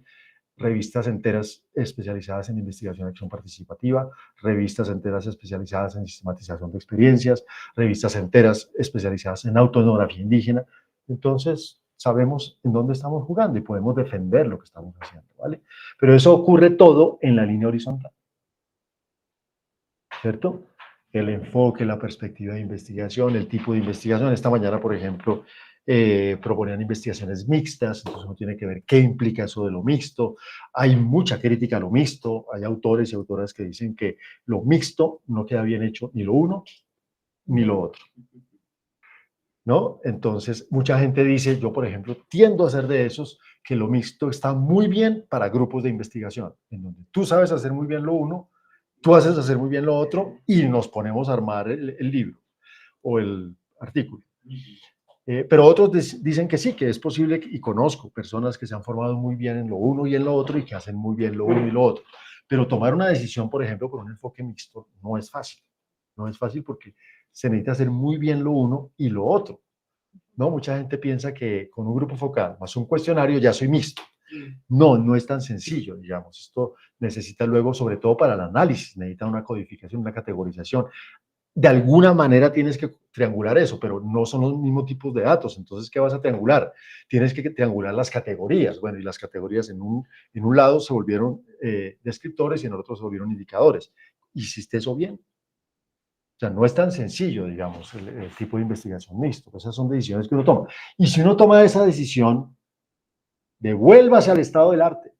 revistas enteras especializadas en investigación y acción participativa, revistas enteras especializadas en sistematización de experiencias, revistas enteras especializadas en autoetnografía indígena. Entonces, sabemos en dónde estamos jugando y podemos defender lo que estamos haciendo, ¿vale? Pero eso ocurre todo en la línea horizontal, ¿cierto? El enfoque, la perspectiva de investigación, el tipo de investigación. Esta mañana, por ejemplo, proponían investigaciones mixtas, entonces uno tiene que ver qué implica eso de lo mixto. Hay mucha crítica a lo mixto, hay autores y autoras que dicen que lo mixto no queda bien hecho ni lo uno ni lo otro, ¿no? Entonces, mucha gente dice, yo por ejemplo, tiendo a ser de esos, que lo mixto está muy bien para grupos de investigación, en donde tú sabes hacer muy bien lo uno, tú haces hacer muy bien lo otro, y nos ponemos a armar el libro o el artículo. Pero otros dicen que sí, que es posible, y conozco personas que se han formado muy bien en lo uno y en lo otro, y que hacen muy bien lo uno y lo otro. Pero tomar una decisión, por ejemplo, con un enfoque mixto, no es fácil. No es fácil porque se necesita hacer muy bien lo uno y lo otro, ¿no? Mucha gente piensa que con un grupo focal más un cuestionario ya soy mixto. No, no es tan sencillo, digamos. Esto necesita luego, sobre todo para el análisis, necesita una codificación, una categorización. De alguna manera tienes que triangular eso, pero no son los mismos tipos de datos. Entonces, ¿qué vas a triangular? Tienes que triangular las categorías. Bueno, y las categorías en un lado se volvieron descriptores y en el otro se volvieron indicadores. ¿Hiciste eso bien? O sea, no es tan sencillo, digamos, el tipo de investigación mixto. Esas son decisiones que uno toma. Y si uno toma esa decisión, devuélvase al estado del arte,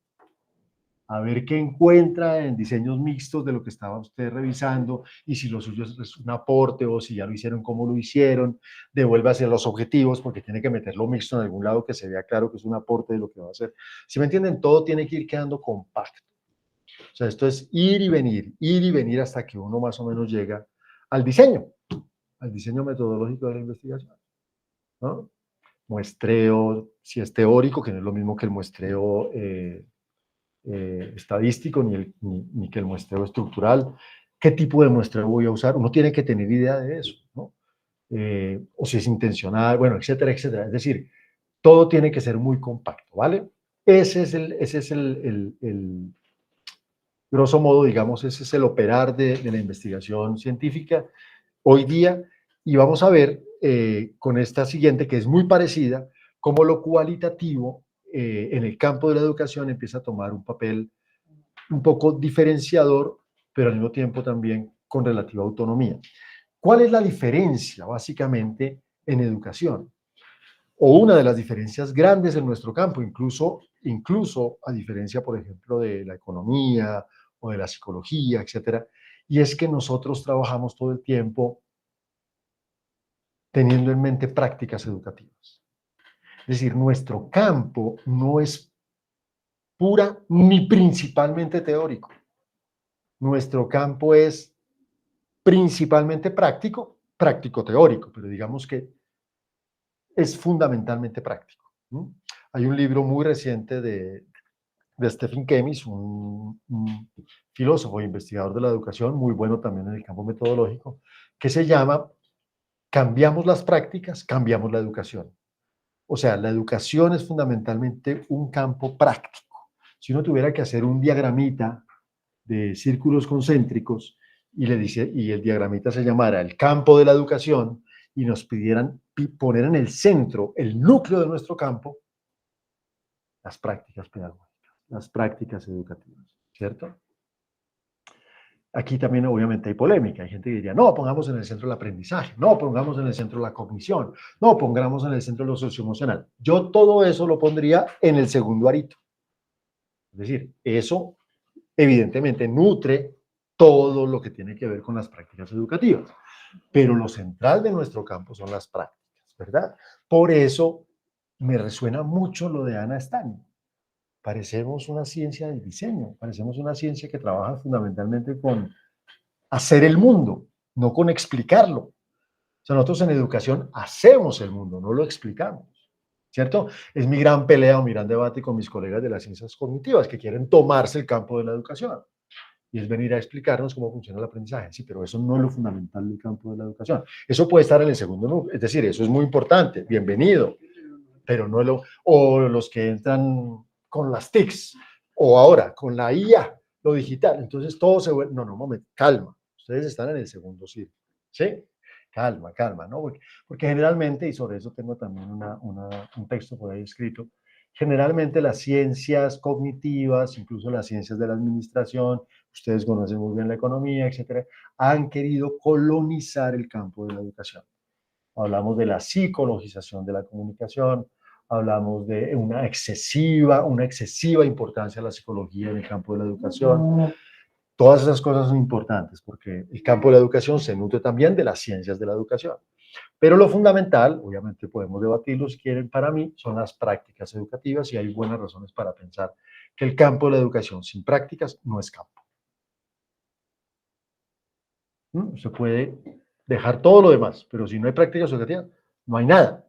a ver qué encuentra en diseños mixtos de lo que estaba usted revisando, y si lo suyo es un aporte o si ya lo hicieron, cómo lo hicieron. Devuélvase a los objetivos, porque tiene que meterlo mixto en algún lado que se vea claro que es un aporte de lo que va a hacer. ¿Sí me entienden? Todo tiene que ir quedando compacto. O sea, esto es ir y venir hasta que uno más o menos llega al diseño metodológico de la investigación, ¿no? Muestreo, si es teórico, que no es lo mismo que el muestreo estadístico, ni que el muestreo estructural. ¿Qué tipo de muestreo voy a usar? Uno tiene que tener idea de eso, ¿no? O si es intencional, bueno, etcétera, etcétera. Es decir, todo tiene que ser muy compacto, ¿vale? Ese es el grosso modo, digamos, ese es el operar de la investigación científica hoy día, y vamos a ver con esta siguiente, que es muy parecida, cómo lo cualitativo en el campo de la educación empieza a tomar un papel un poco diferenciador, pero al mismo tiempo también con relativa autonomía. ¿Cuál es la diferencia, básicamente, en educación? O una de las diferencias grandes en nuestro campo, incluso a diferencia, por ejemplo, de la economía o de la psicología, etcétera, y es que nosotros trabajamos todo el tiempo teniendo en mente prácticas educativas. Es decir, nuestro campo no es pura ni principalmente teórico. Nuestro campo es principalmente práctico, práctico-teórico, pero digamos que es fundamentalmente práctico. Hay un libro muy reciente de Stephen Kemmis, un filósofo e investigador de la educación, muy bueno también en el campo metodológico, que se llama Cambiamos las prácticas, cambiamos la educación. O sea, la educación es fundamentalmente un campo práctico. Si uno tuviera que hacer un diagramita de círculos concéntricos y el diagramita se llamara el campo de la educación, y nos pidieran poner en el centro, el núcleo de nuestro campo, las prácticas pedagógicas, las prácticas educativas, ¿cierto? Aquí también obviamente hay polémica, hay gente que diría, no, pongamos en el centro el aprendizaje, no, pongamos en el centro la cognición, no, pongamos en el centro lo socioemocional. Yo todo eso lo pondría en el segundo arito. Es decir, eso evidentemente nutre todo lo que tiene que ver con las prácticas educativas, pero lo central de nuestro campo son las prácticas, ¿verdad? Por eso me resuena mucho lo de Ana Stani. Parecemos una ciencia del diseño, parecemos una ciencia que trabaja fundamentalmente con hacer el mundo, no con explicarlo. O sea, nosotros en educación hacemos el mundo, no lo explicamos, ¿cierto? Es mi gran pelea o mi gran debate con mis colegas de las ciencias cognitivas, que quieren tomarse el campo de la educación, y es venir a explicarnos cómo funciona el aprendizaje. Sí, pero eso no es lo fundamental del campo de la educación. Eso puede estar en el segundo núcleo, es decir, eso es muy importante, bienvenido, pero no es lo... O los que entran con las TICs, o ahora con la IA, lo digital, entonces todo se vuelve... No, no, un momento, calma, ustedes están en el segundo círculo, ¿sí? Calma, calma, ¿no? Porque generalmente, y sobre eso tengo también un texto por ahí escrito, generalmente las ciencias cognitivas, incluso las ciencias de la administración, ustedes conocen muy bien la economía, etcétera, han querido colonizar el campo de la educación. hablamos de la psicologización de la comunicación, hablamos de una excesiva importancia de la psicología en el campo de la educación. Todas esas cosas son importantes porque el campo de la educación se nutre también de las ciencias de la educación. Pero lo fundamental, obviamente podemos debatirlo si quieren, para mí son las prácticas educativas y hay buenas razones para pensar que el campo de la educación sin prácticas no es campo. Se puede dejar todo lo demás, pero si no hay prácticas educativas, no hay nada,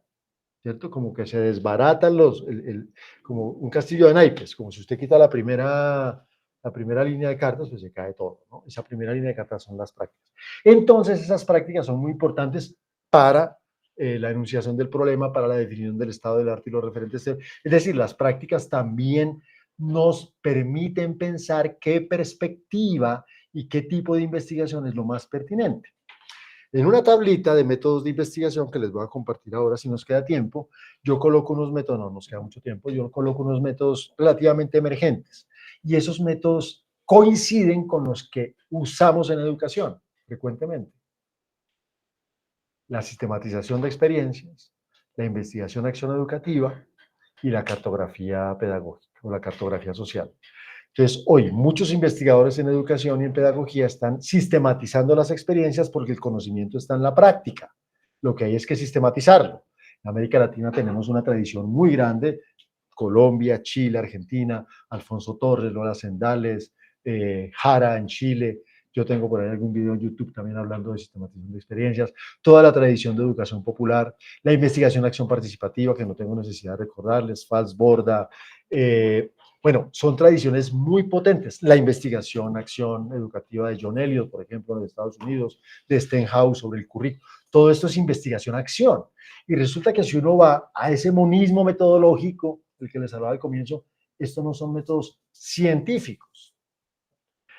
¿cierto? Como que se desbaratan como un castillo de naipes, como si usted quita la primera línea de cartas, pues se cae todo, ¿no? Esa primera línea de cartas son las prácticas. Entonces, esas prácticas son muy importantes para la enunciación del problema, para la definición del estado del arte y los referentes. Es decir, las prácticas también nos permiten pensar qué perspectiva y qué tipo de investigación es lo más pertinente. En una tablita de métodos de investigación que les voy a compartir ahora, si nos queda tiempo, yo coloco unos métodos, no nos queda mucho tiempo, yo coloco unos métodos relativamente emergentes. Y esos métodos coinciden con los que usamos en educación frecuentemente. La sistematización de experiencias, la investigación de acción educativa y la cartografía pedagógica o la cartografía social. Entonces, hoy muchos investigadores en educación y en pedagogía están sistematizando las experiencias porque el conocimiento está en la práctica. Lo que hay es que sistematizarlo. En América Latina tenemos una tradición muy grande, Colombia, Chile, Argentina, Alfonso Torres, Lola Sendales, Jara en Chile. Yo tengo por ahí algún video en YouTube también hablando de sistematización de experiencias, toda la tradición de educación popular, la investigación de acción participativa, que no tengo necesidad de recordarles, Fals Borda, bueno, son tradiciones muy potentes. La investigación, acción educativa de John Elliott, por ejemplo, de Estados Unidos, de Stenhouse sobre el currículo. Todo esto es investigación-acción. Y resulta que si uno va a ese monismo metodológico, el que les hablaba al comienzo, estos no son métodos científicos.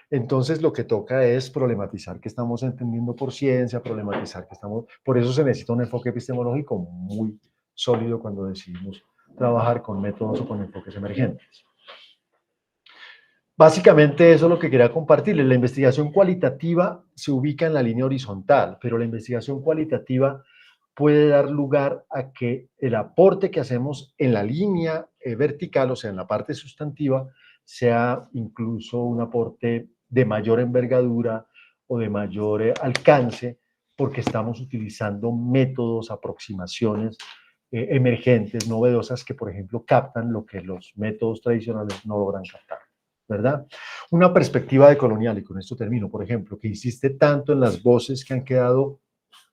Entonces, lo que toca es problematizar qué estamos entendiendo por ciencia, problematizar qué estamos... Por eso se necesita un enfoque epistemológico muy sólido cuando decidimos trabajar con métodos o con enfoques emergentes. Básicamente eso es lo que quería compartirles. La investigación cualitativa se ubica en la línea horizontal, pero la investigación cualitativa puede dar lugar a que el aporte que hacemos en la línea vertical, o sea, en la parte sustantiva, sea incluso un aporte de mayor envergadura o de mayor alcance, porque estamos utilizando métodos, aproximaciones emergentes, novedosas, que por ejemplo captan lo que los métodos tradicionales no logran captar, ¿verdad? Una perspectiva decolonial, y con esto termino, por ejemplo, que insiste tanto en las voces que han quedado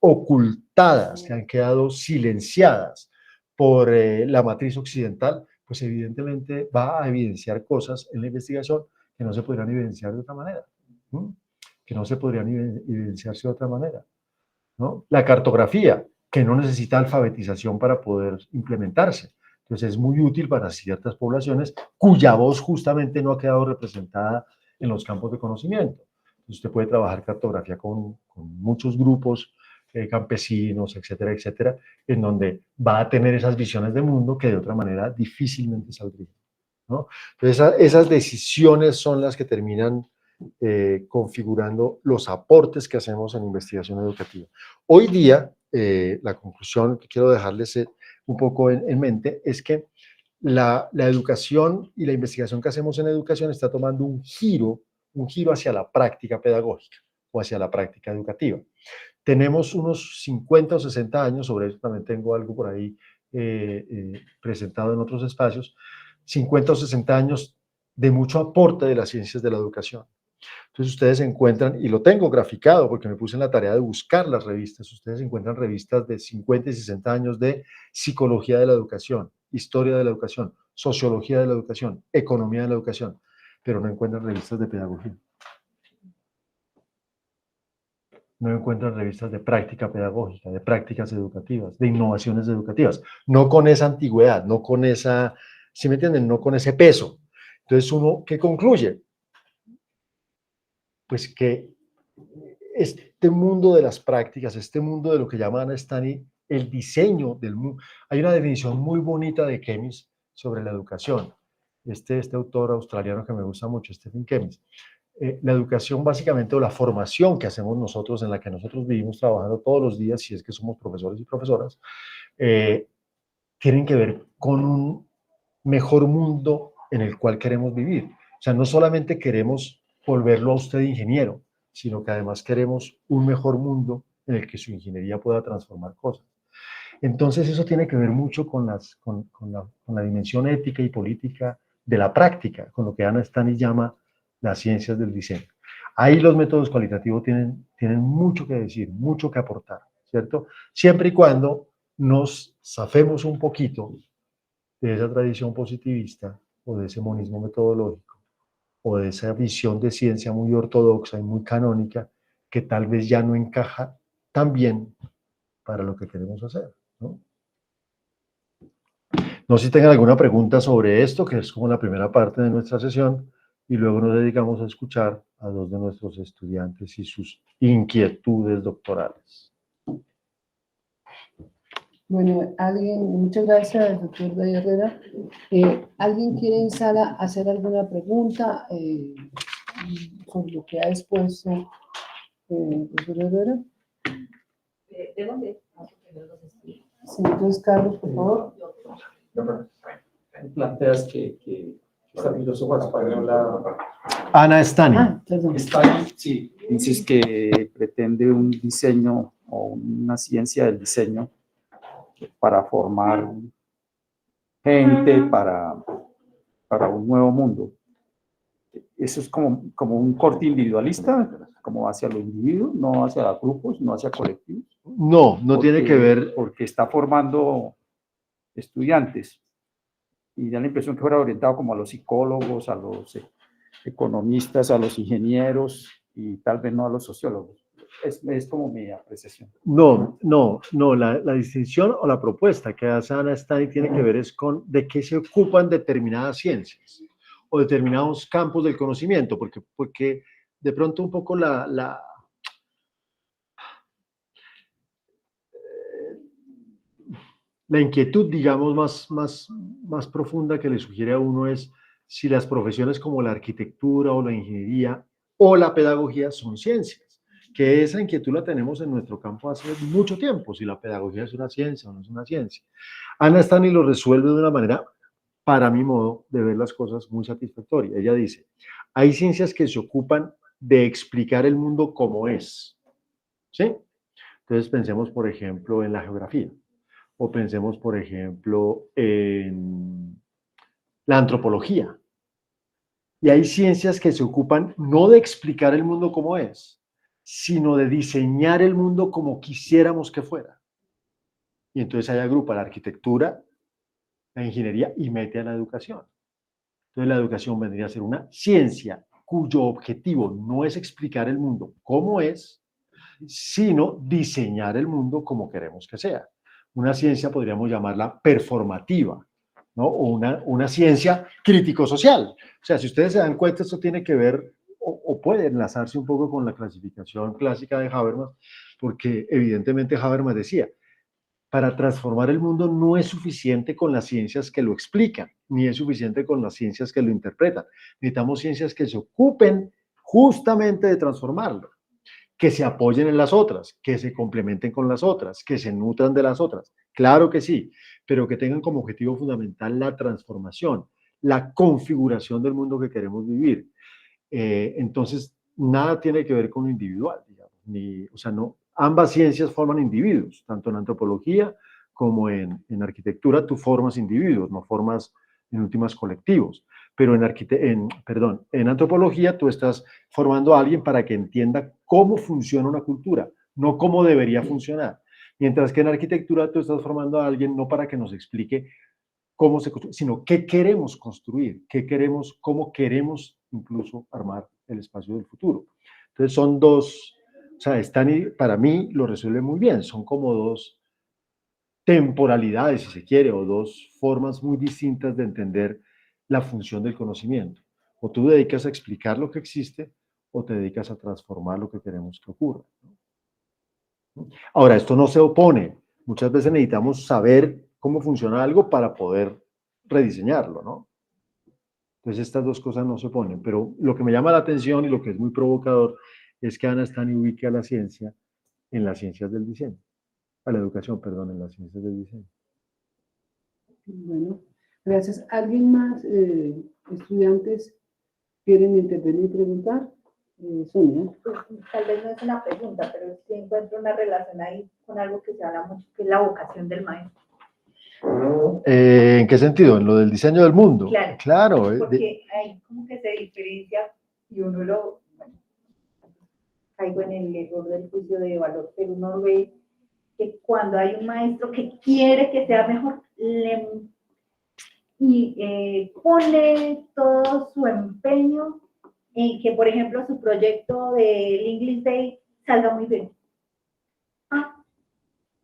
ocultadas, que han quedado silenciadas por la matriz occidental, pues evidentemente va a evidenciar cosas en la investigación que no se podrían evidenciar de otra manera, ¿no? Que no se podrían evidenciarse de otra manera, ¿no? La cartografía, que no necesita alfabetización para poder implementarse. Entonces es muy útil para ciertas poblaciones cuya voz justamente no ha quedado representada en los campos de conocimiento. Entonces usted puede trabajar cartografía con muchos grupos campesinos, etcétera, etcétera, en donde va a tener esas visiones de mundo que de otra manera difícilmente saldrían, ¿no? Entonces esas decisiones son las que terminan configurando los aportes que hacemos en investigación educativa. Hoy día, la conclusión que quiero dejarles un poco en mente es que la educación y la investigación que hacemos en educación está tomando un giro hacia la práctica pedagógica o hacia la práctica educativa. Tenemos unos 50 o 60 años, sobre eso también tengo algo por ahí presentado en otros espacios, 50 o 60 años de mucho aporte de las ciencias de la educación. Entonces ustedes encuentran, y lo tengo graficado porque me puse en la tarea de buscar las revistas, ustedes encuentran revistas de 50 y 60 años de psicología de la educación, historia de la educación, sociología de la educación, economía de la educación, pero no encuentran revistas de pedagogía. No encuentran revistas de práctica pedagógica, de prácticas educativas, de innovaciones educativas, no con esa antigüedad, no con esa, ¿sí me entienden? No con ese peso. Entonces uno, ¿qué concluye? Pues que este mundo de las prácticas, este mundo de lo que llaman Stani, el diseño del mundo. Hay una definición muy bonita de Keynes sobre la educación. Este autor australiano que me gusta mucho, Stephen Keynes, La educación básicamente, o la formación que hacemos nosotros, en la que nosotros vivimos trabajando todos los días, si es que somos profesores y profesoras, tienen que ver con un mejor mundo en el cual queremos vivir. O sea, no solamente queremos volverlo a usted ingeniero, sino que además queremos un mejor mundo en el que su ingeniería pueda transformar cosas. Entonces eso tiene que ver mucho con la dimensión ética y política de la práctica, con lo que Anna Stani llama las ciencias del diseño. Ahí los métodos cualitativos tienen mucho que decir, mucho que aportar, ¿cierto? Siempre y cuando nos zafemos un poquito de esa tradición positivista o de ese monismo metodológico o de esa visión de ciencia muy ortodoxa y muy canónica que tal vez ya no encaja tan bien para lo que queremos hacer, ¿no? No sé si tengan alguna pregunta sobre esto, que es como la primera parte de nuestra sesión, y luego nos dedicamos a escuchar a dos de nuestros estudiantes y sus inquietudes doctorales. Bueno, muchas gracias, doctor Day Herrera. ¿Alguien quiere en sala hacer alguna pregunta sobre lo que ha expuesto doctor Herrera? ¿De dónde? Sí, entonces, Carlos, por favor. Planteas que esta filósofa española Anna Stani. Perdón. sí, dices que pretende un diseño o una ciencia del diseño para formar gente para un nuevo mundo. Eso es como un corte individualista, como hacia los individuos, no hacia grupos, no hacia colectivos. No, no tiene que ver. Porque está formando estudiantes. Y da la impresión que fuera orientado como a los psicólogos, a los economistas, a los ingenieros y tal vez no a los sociólogos. Es como mi apreciación. No, la distinción o la propuesta que hace Anna Stani tiene que ver es con de qué se ocupan determinadas ciencias o determinados campos del conocimiento, porque de pronto un poco la inquietud, digamos, más profunda que le sugiere a uno es si las profesiones como la arquitectura o la ingeniería o la pedagogía son ciencias, que esa inquietud la tenemos en nuestro campo hace mucho tiempo, si la pedagogía es una ciencia o no es una ciencia. Anna Stani lo resuelve de una manera, para mi modo de ver las cosas, muy satisfactoria. Ella dice, hay ciencias que se ocupan de explicar el mundo como es, ¿sí? Entonces pensemos, por ejemplo, en la geografía. O pensemos, por ejemplo, en la antropología. Y hay ciencias que se ocupan no de explicar el mundo como es, sino de diseñar el mundo como quisiéramos que fuera. Y entonces ahí agrupa la arquitectura, la ingeniería y mete a la educación. Entonces la educación vendría a ser una ciencia cuyo objetivo no es explicar el mundo como es, sino diseñar el mundo como queremos que sea. Una ciencia podríamos llamarla performativa, ¿no? O una ciencia crítico-social. O sea, si ustedes se dan cuenta, esto tiene que ver o puede enlazarse un poco con la clasificación clásica de Habermas, porque evidentemente Habermas decía, para transformar el mundo no es suficiente con las ciencias que lo explican, ni es suficiente con las ciencias que lo interpretan. Necesitamos ciencias que se ocupen justamente de transformarlo, que se apoyen en las otras, que se complementen con las otras, que se nutran de las otras. Claro que sí, pero que tengan como objetivo fundamental la transformación, la configuración del mundo que queremos vivir. Entonces, nada tiene que ver con lo individual, digamos, o sea, no, ambas ciencias forman individuos, tanto en antropología como en arquitectura tú formas individuos, no formas en últimas colectivos, pero en antropología tú estás formando a alguien para que entienda cómo funciona una cultura, no cómo debería funcionar, mientras que en arquitectura tú estás formando a alguien no para que nos explique cómo se construye, sino qué queremos construir, cómo queremos incluso armar el espacio del futuro. Entonces son dos, o sea, para mí lo resuelve muy bien, son como dos temporalidades, si se quiere, o dos formas muy distintas de entender la función del conocimiento. O tú dedicas a explicar lo que existe, o te dedicas a transformar lo que queremos que ocurra. Ahora, esto no se opone. Muchas veces necesitamos saber cómo funciona algo para poder rediseñarlo, ¿no? Entonces estas dos cosas no se oponen, pero lo que me llama la atención y lo que es muy provocador es que Ana Stani ubique a la ciencia en las ciencias del diseño, a la educación, perdón, en las ciencias del diseño. Bueno, gracias. ¿Alguien más, estudiantes, quieren intervenir y preguntar? Sonia. Pues, tal vez no es una pregunta, pero sí encuentro una relación ahí con algo que se habla mucho, que es la vocación del maestro. ¿En qué sentido? ¿En lo del diseño del mundo? Claro. Claro. Porque ahí como que se diferencia y uno lo, bueno, caigo en el error del juicio de valor, pero uno ve que cuando hay un maestro que quiere que sea mejor, pone todo su empeño en que, por ejemplo, su proyecto del English Day salga muy bien.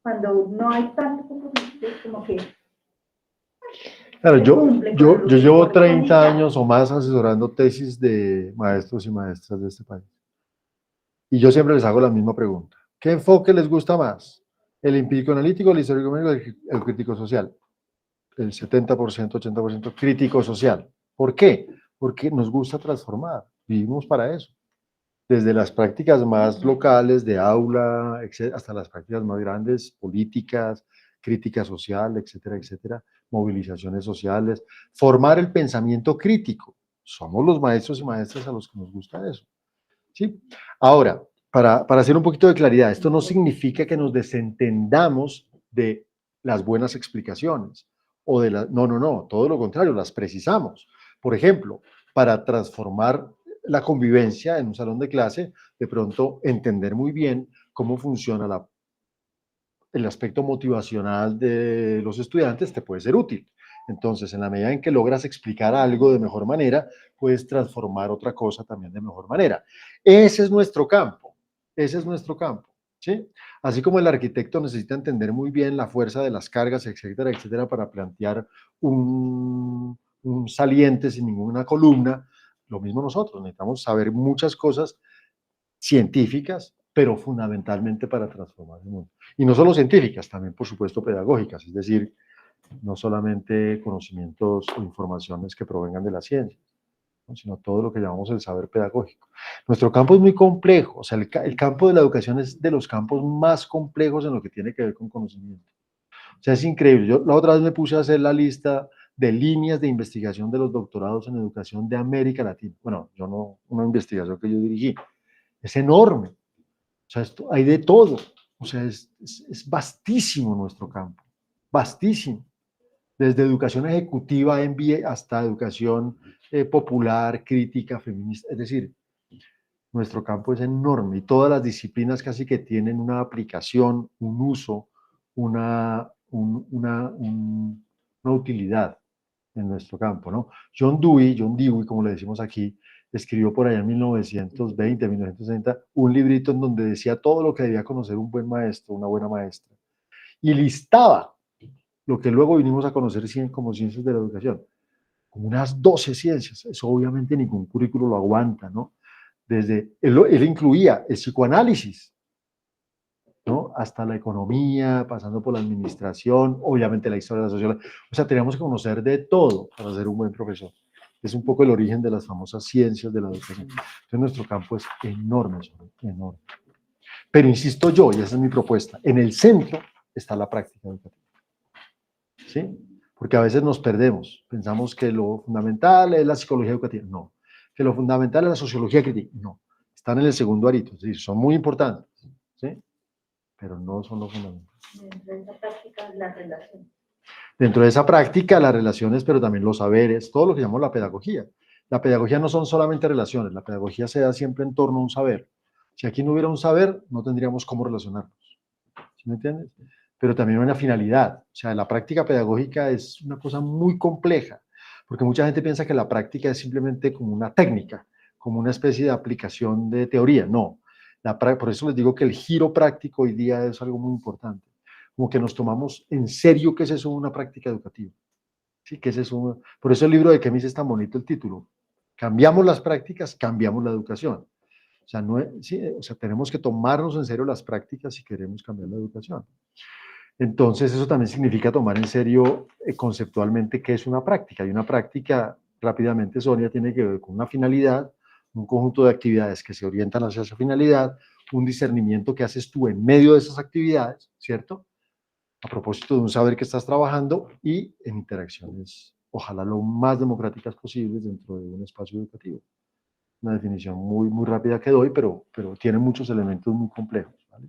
Cuando no hay tanto compromiso, es como que... Claro, yo llevo 30 30 años o más asesorando tesis de maestros y maestras de este país. Y yo siempre les hago la misma pregunta. ¿Qué enfoque les gusta más? ¿El empírico-analítico, el histórico-médico, el crítico-social? El 70%, 80% crítico-social. ¿Por qué? Porque nos gusta transformar. Vivimos para eso. Desde las prácticas más locales, de aula, hasta las prácticas más grandes, políticas, crítica social, etcétera, etcétera, movilizaciones sociales, formar el pensamiento crítico. Somos los maestros y maestras a los que nos gusta eso. ¿Sí? Ahora, para hacer un poquito de claridad, esto no significa que nos desentendamos de las buenas explicaciones, o de no, todo lo contrario, las precisamos. Por ejemplo, para transformar la convivencia en un salón de clase, de pronto entender muy bien cómo funciona el aspecto motivacional de los estudiantes te puede ser útil. Entonces, en la medida en que logras explicar algo de mejor manera, puedes transformar otra cosa también de mejor manera. Ese es nuestro campo, ¿sí? Así como el arquitecto necesita entender muy bien la fuerza de las cargas, etcétera, etcétera, para plantear un saliente sin ninguna columna, lo mismo nosotros, necesitamos saber muchas cosas científicas, pero fundamentalmente para transformar el mundo. Y no solo científicas, también por supuesto pedagógicas, es decir, no solamente conocimientos o informaciones que provengan de la ciencia, ¿no? Sino todo lo que llamamos el saber pedagógico. Nuestro campo es muy complejo, o sea, el campo de la educación es de los campos más complejos en lo que tiene que ver con conocimiento. O sea, es increíble. Yo la otra vez me puse a hacer la lista de líneas de investigación de los doctorados en educación de América Latina. Bueno, yo no, una investigación que yo dirigí. Es enorme. O sea, hay de todo. O sea, es vastísimo nuestro campo. Vastísimo. Desde educación ejecutiva hasta educación popular, crítica, feminista. Es decir, nuestro campo es enorme y todas las disciplinas casi que tienen una aplicación, un uso, una utilidad en nuestro campo, ¿no? John Dewey, como le decimos aquí, escribió por allá en 1920, 1960, un librito en donde decía todo lo que debía conocer un buen maestro, una buena maestra, y listaba lo que luego vinimos a conocer como ciencias de la educación, como unas 12 ciencias. Eso obviamente ningún currículo lo aguanta, ¿no? Él incluía el psicoanálisis, ¿no? Hasta la economía, pasando por la administración, obviamente la historia de la sociología. O sea, teníamos que conocer de todo para ser un buen profesor. Es un poco el origen de las famosas ciencias de la educación. Entonces, nuestro campo es enorme, enorme. Pero insisto yo, y esa es mi propuesta, en el centro está la práctica educativa. ¿Sí? Porque a veces nos perdemos. Pensamos que lo fundamental es la psicología educativa. No. Que lo fundamental es la sociología crítica. No. Están en el segundo arito. Es decir, son muy importantes. ¿Sí? Pero no son lo fundamental. Dentro de esa práctica, la relación. Dentro de esa práctica, las relaciones, pero también los saberes, todo lo que llamamos la pedagogía. La pedagogía no son solamente relaciones, la pedagogía se da siempre en torno a un saber. Si aquí no hubiera un saber, no tendríamos cómo relacionarnos. ¿Sí me entiendes? Pero también una finalidad. O sea, la práctica pedagógica es una cosa muy compleja, porque mucha gente piensa que la práctica es simplemente como una técnica, como una especie de aplicación de teoría. No. Por eso les digo que el giro práctico hoy día es algo muy importante. Como que nos tomamos en serio qué es eso una práctica educativa. ¿Sí? ¿Qué es eso? Por eso el libro de Kemis es tan bonito el título. Cambiamos las prácticas, cambiamos la educación. O sea, tenemos que tomarnos en serio las prácticas si queremos cambiar la educación. Entonces, eso también significa tomar en serio conceptualmente qué es una práctica. Y una práctica rápidamente Sonia, tiene que ver con una finalidad, un conjunto de actividades que se orientan hacia esa finalidad, un discernimiento que haces tú en medio de esas actividades, ¿cierto? A propósito de un saber que estás trabajando y en interacciones, ojalá lo más democráticas posibles dentro de un espacio educativo. Una definición muy, muy rápida que doy, pero tiene muchos elementos muy complejos, ¿vale?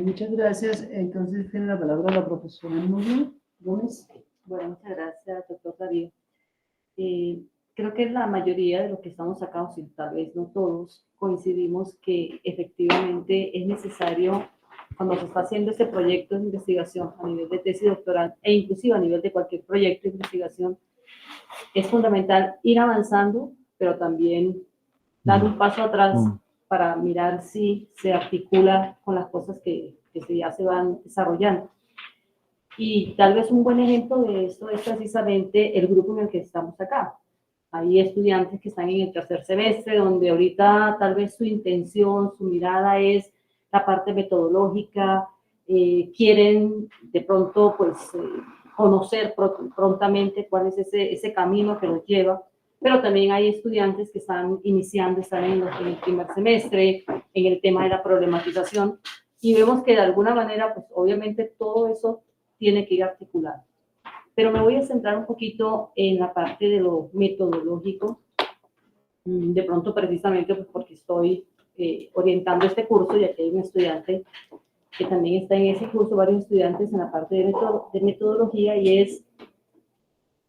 Muchas gracias. Entonces tiene la palabra la profesora Nuria Gómez. Bueno, muchas gracias, doctor Darío. Creo que la mayoría de los que estamos acá, o si tal vez no todos, coincidimos que efectivamente es necesario, cuando se está haciendo este proyecto de investigación a nivel de tesis doctoral e inclusive a nivel de cualquier proyecto de investigación, es fundamental ir avanzando, pero también dar un paso atrás para mirar si se articula con las cosas que ya se van desarrollando. Y tal vez un buen ejemplo de esto es precisamente el grupo en el que estamos acá. Hay estudiantes que están en el tercer semestre, donde ahorita tal vez su intención, su mirada es la parte metodológica, quieren de pronto pues conocer prontamente cuál es ese camino que los lleva, pero también hay estudiantes que están iniciando, están en el primer semestre, en el tema de la problematización, y vemos que de alguna manera, pues obviamente todo eso tiene que ir articulado. Pero me voy a centrar un poquito en la parte de lo metodológico, de pronto precisamente pues porque estoy orientando este curso y aquí hay un estudiante que también está en ese curso, varios estudiantes en la parte de metodología, y es,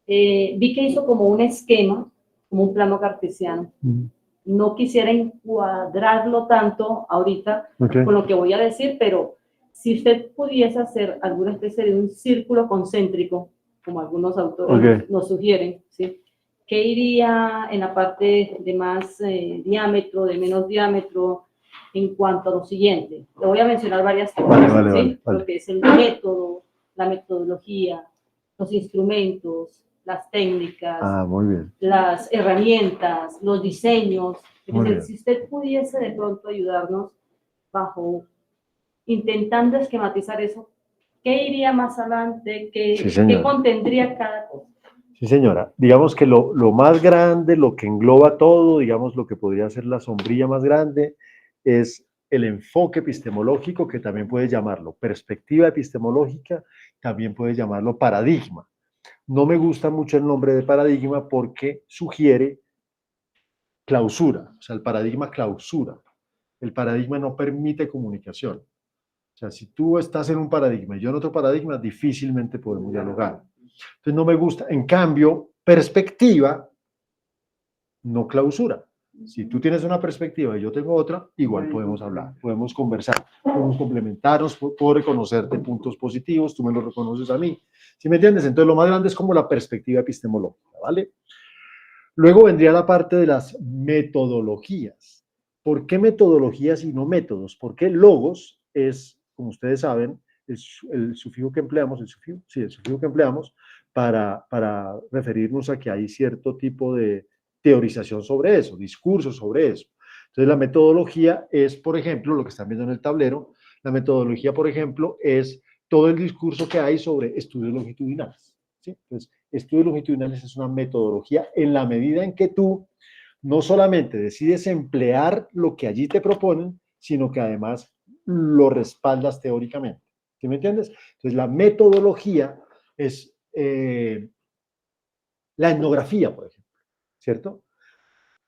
vi que hizo como un esquema, como un plano cartesiano. No quisiera encuadrarlo tanto ahorita con lo que voy a decir, pero si usted pudiese hacer alguna especie de un círculo concéntrico, como algunos autores nos sugieren, ¿sí? ¿Qué iría en la parte de más diámetro, de menos diámetro, en cuanto a lo siguiente? Le voy a mencionar varias cosas, ¿sí? Lo que es el método, la metodología, los instrumentos, las técnicas, las herramientas, los diseños. Es decir, si usted pudiese de pronto ayudarnos bajo, intentando esquematizar eso, ¿qué iría más adelante? ¿Qué contendría cada cosa? Sí, señora. Digamos que lo más grande, lo que engloba todo, digamos lo que podría ser la sombrilla más grande, es el enfoque epistemológico, que también puedes llamarlo perspectiva epistemológica, también puedes llamarlo paradigma. No me gusta mucho el nombre de paradigma porque sugiere clausura, o sea, el paradigma clausura. El paradigma no permite comunicación. O sea, si tú estás en un paradigma y yo en otro paradigma, difícilmente podemos dialogar. Entonces no me gusta. En cambio, perspectiva no clausura. Si tú tienes una perspectiva y yo tengo otra, igual podemos hablar, podemos conversar, podemos complementarnos, puedo reconocerte puntos positivos, tú me los reconoces a mí. ¿Sí me entiendes? Entonces lo más grande es como la perspectiva epistemológica, ¿vale? Luego vendría la parte de las metodologías. ¿Por qué metodologías y no métodos? Porque logos es, como ustedes saben, el sufijo que empleamos, el sufijo que empleamos para referirnos a que hay cierto tipo de teorización sobre eso, discursos sobre eso. Entonces la metodología es, por ejemplo, lo que están viendo en el tablero, la metodología, por ejemplo, es todo el discurso que hay sobre estudios longitudinales, ¿sí? Entonces, estudios longitudinales es una metodología en la medida en que tú no solamente decides emplear lo que allí te proponen, sino que además lo respaldas teóricamente. ¿Sí me entiendes? Entonces, la metodología es la etnografía, por ejemplo, ¿cierto?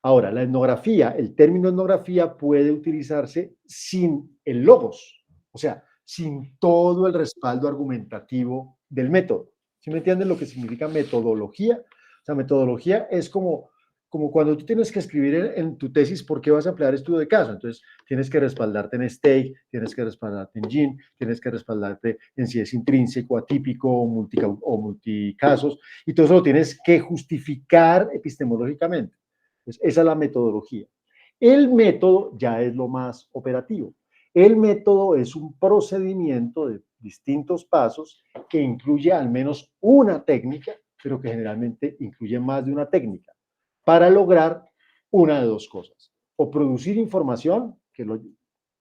Ahora, la etnografía, el término etnografía puede utilizarse sin el logos, o sea, sin todo el respaldo argumentativo del método. ¿Sí me entienden lo que significa metodología? O sea, metodología es como cuando tú tienes que escribir en tu tesis por qué vas a emplear estudio de caso. Entonces, tienes que respaldarte en Stake, tienes que respaldarte en Gin, tienes que respaldarte en si es intrínseco, atípico o multicasos, y todo eso lo tienes que justificar epistemológicamente. Entonces, esa es la metodología. El método ya es lo más operativo. El método es un procedimiento de distintos pasos que incluye al menos una técnica, pero que generalmente incluye más de una técnica, para lograr una de dos cosas. O producir información, que lo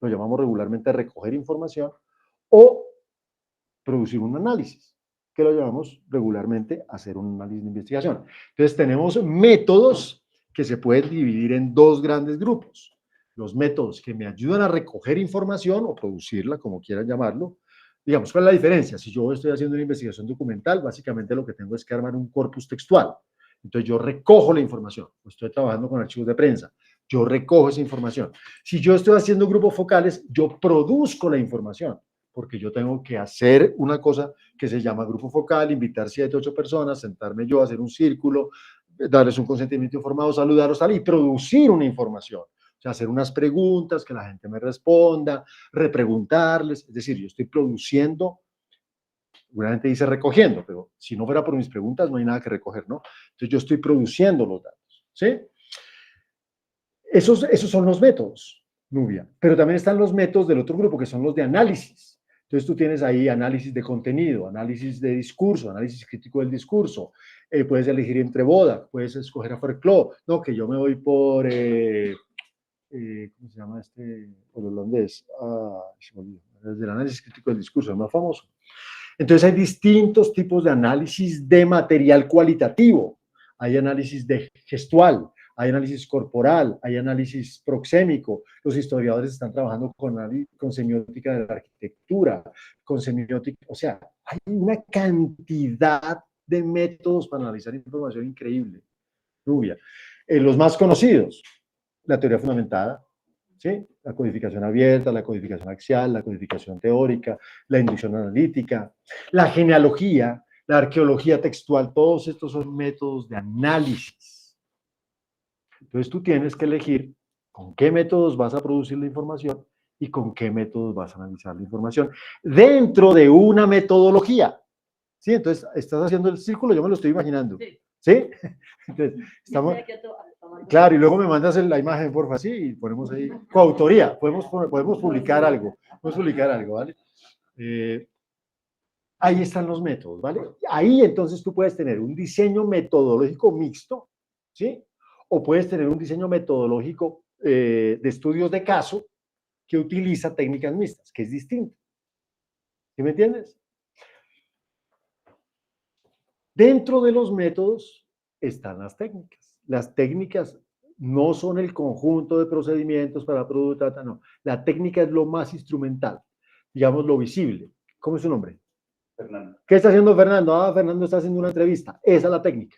llamamos regularmente recoger información, o producir un análisis. que lo llamamos regularmente hacer un análisis de investigación. Entonces tenemos métodos que se pueden dividir en dos grandes grupos. Los métodos que me ayudan a recoger información o producirla, como quieran llamarlo. Digamos, ¿cuál es la diferencia? Si yo estoy haciendo una investigación documental, básicamente lo que tengo es que armar un corpus textual. Entonces yo recojo la información. Estoy trabajando con archivos de prensa. Yo recojo esa información. Si yo estoy haciendo grupos focales, yo produzco la información, porque yo tengo que hacer una cosa que se llama grupo focal, invitar 7, 8 personas, sentarme yo, hacer un círculo, darles un consentimiento informado, saludarlos, tal, y producir una información. O sea, hacer unas preguntas, que la gente me responda, repreguntarles. Es decir, yo estoy produciendo, una gente dice recogiendo, pero si no fuera por mis preguntas no hay nada que recoger, ¿no? Entonces yo estoy produciendo los datos, ¿sí? Esos son los métodos, Nubia. Pero también están los métodos del otro grupo, que son los de análisis. Entonces tú tienes ahí análisis de contenido, análisis de discurso, análisis crítico del discurso. Puedes elegir entre Boda, puedes escoger a Verklo. No, que yo me voy por, ¿cómo se llama este? Por holandés. Se me olvidó. Desde el análisis crítico del discurso, el más famoso. Entonces hay distintos tipos de análisis de material cualitativo. Hay análisis de gestual, hay análisis corporal, hay análisis proxémico. Los historiadores están trabajando con semiótica de la arquitectura, con semiótica, o sea, hay una cantidad de métodos para analizar información increíble. Nubia. Los más conocidos, la teoría fundamentada, ¿sí? La codificación abierta, la codificación axial, la codificación teórica, la inducción analítica, la genealogía, la arqueología textual, todos estos son métodos de análisis. Entonces tú tienes que elegir con qué métodos vas a producir la información y con qué métodos vas a analizar la información dentro de una metodología. ¿Sí? Entonces estás haciendo el círculo, yo me lo estoy imaginando. ¿Sí? Entonces, estamos... Claro, y luego me mandas la imagen, porfa, sí, y ponemos ahí coautoría. Podemos publicar algo. Podemos publicar algo, ¿vale? Ahí están los métodos, ¿vale? Ahí entonces tú puedes tener un diseño metodológico mixto, ¿sí? O puedes tener un diseño metodológico de estudios de caso que utiliza técnicas mixtas, que es distinto. ¿Sí me entiendes? Dentro de los métodos están las técnicas. Las técnicas no son el conjunto de procedimientos para producir, no. La técnica es lo más instrumental, digamos lo visible. ¿Cómo es su nombre? Fernando. ¿Qué está haciendo Fernando? Fernando está haciendo una entrevista. Esa es la técnica.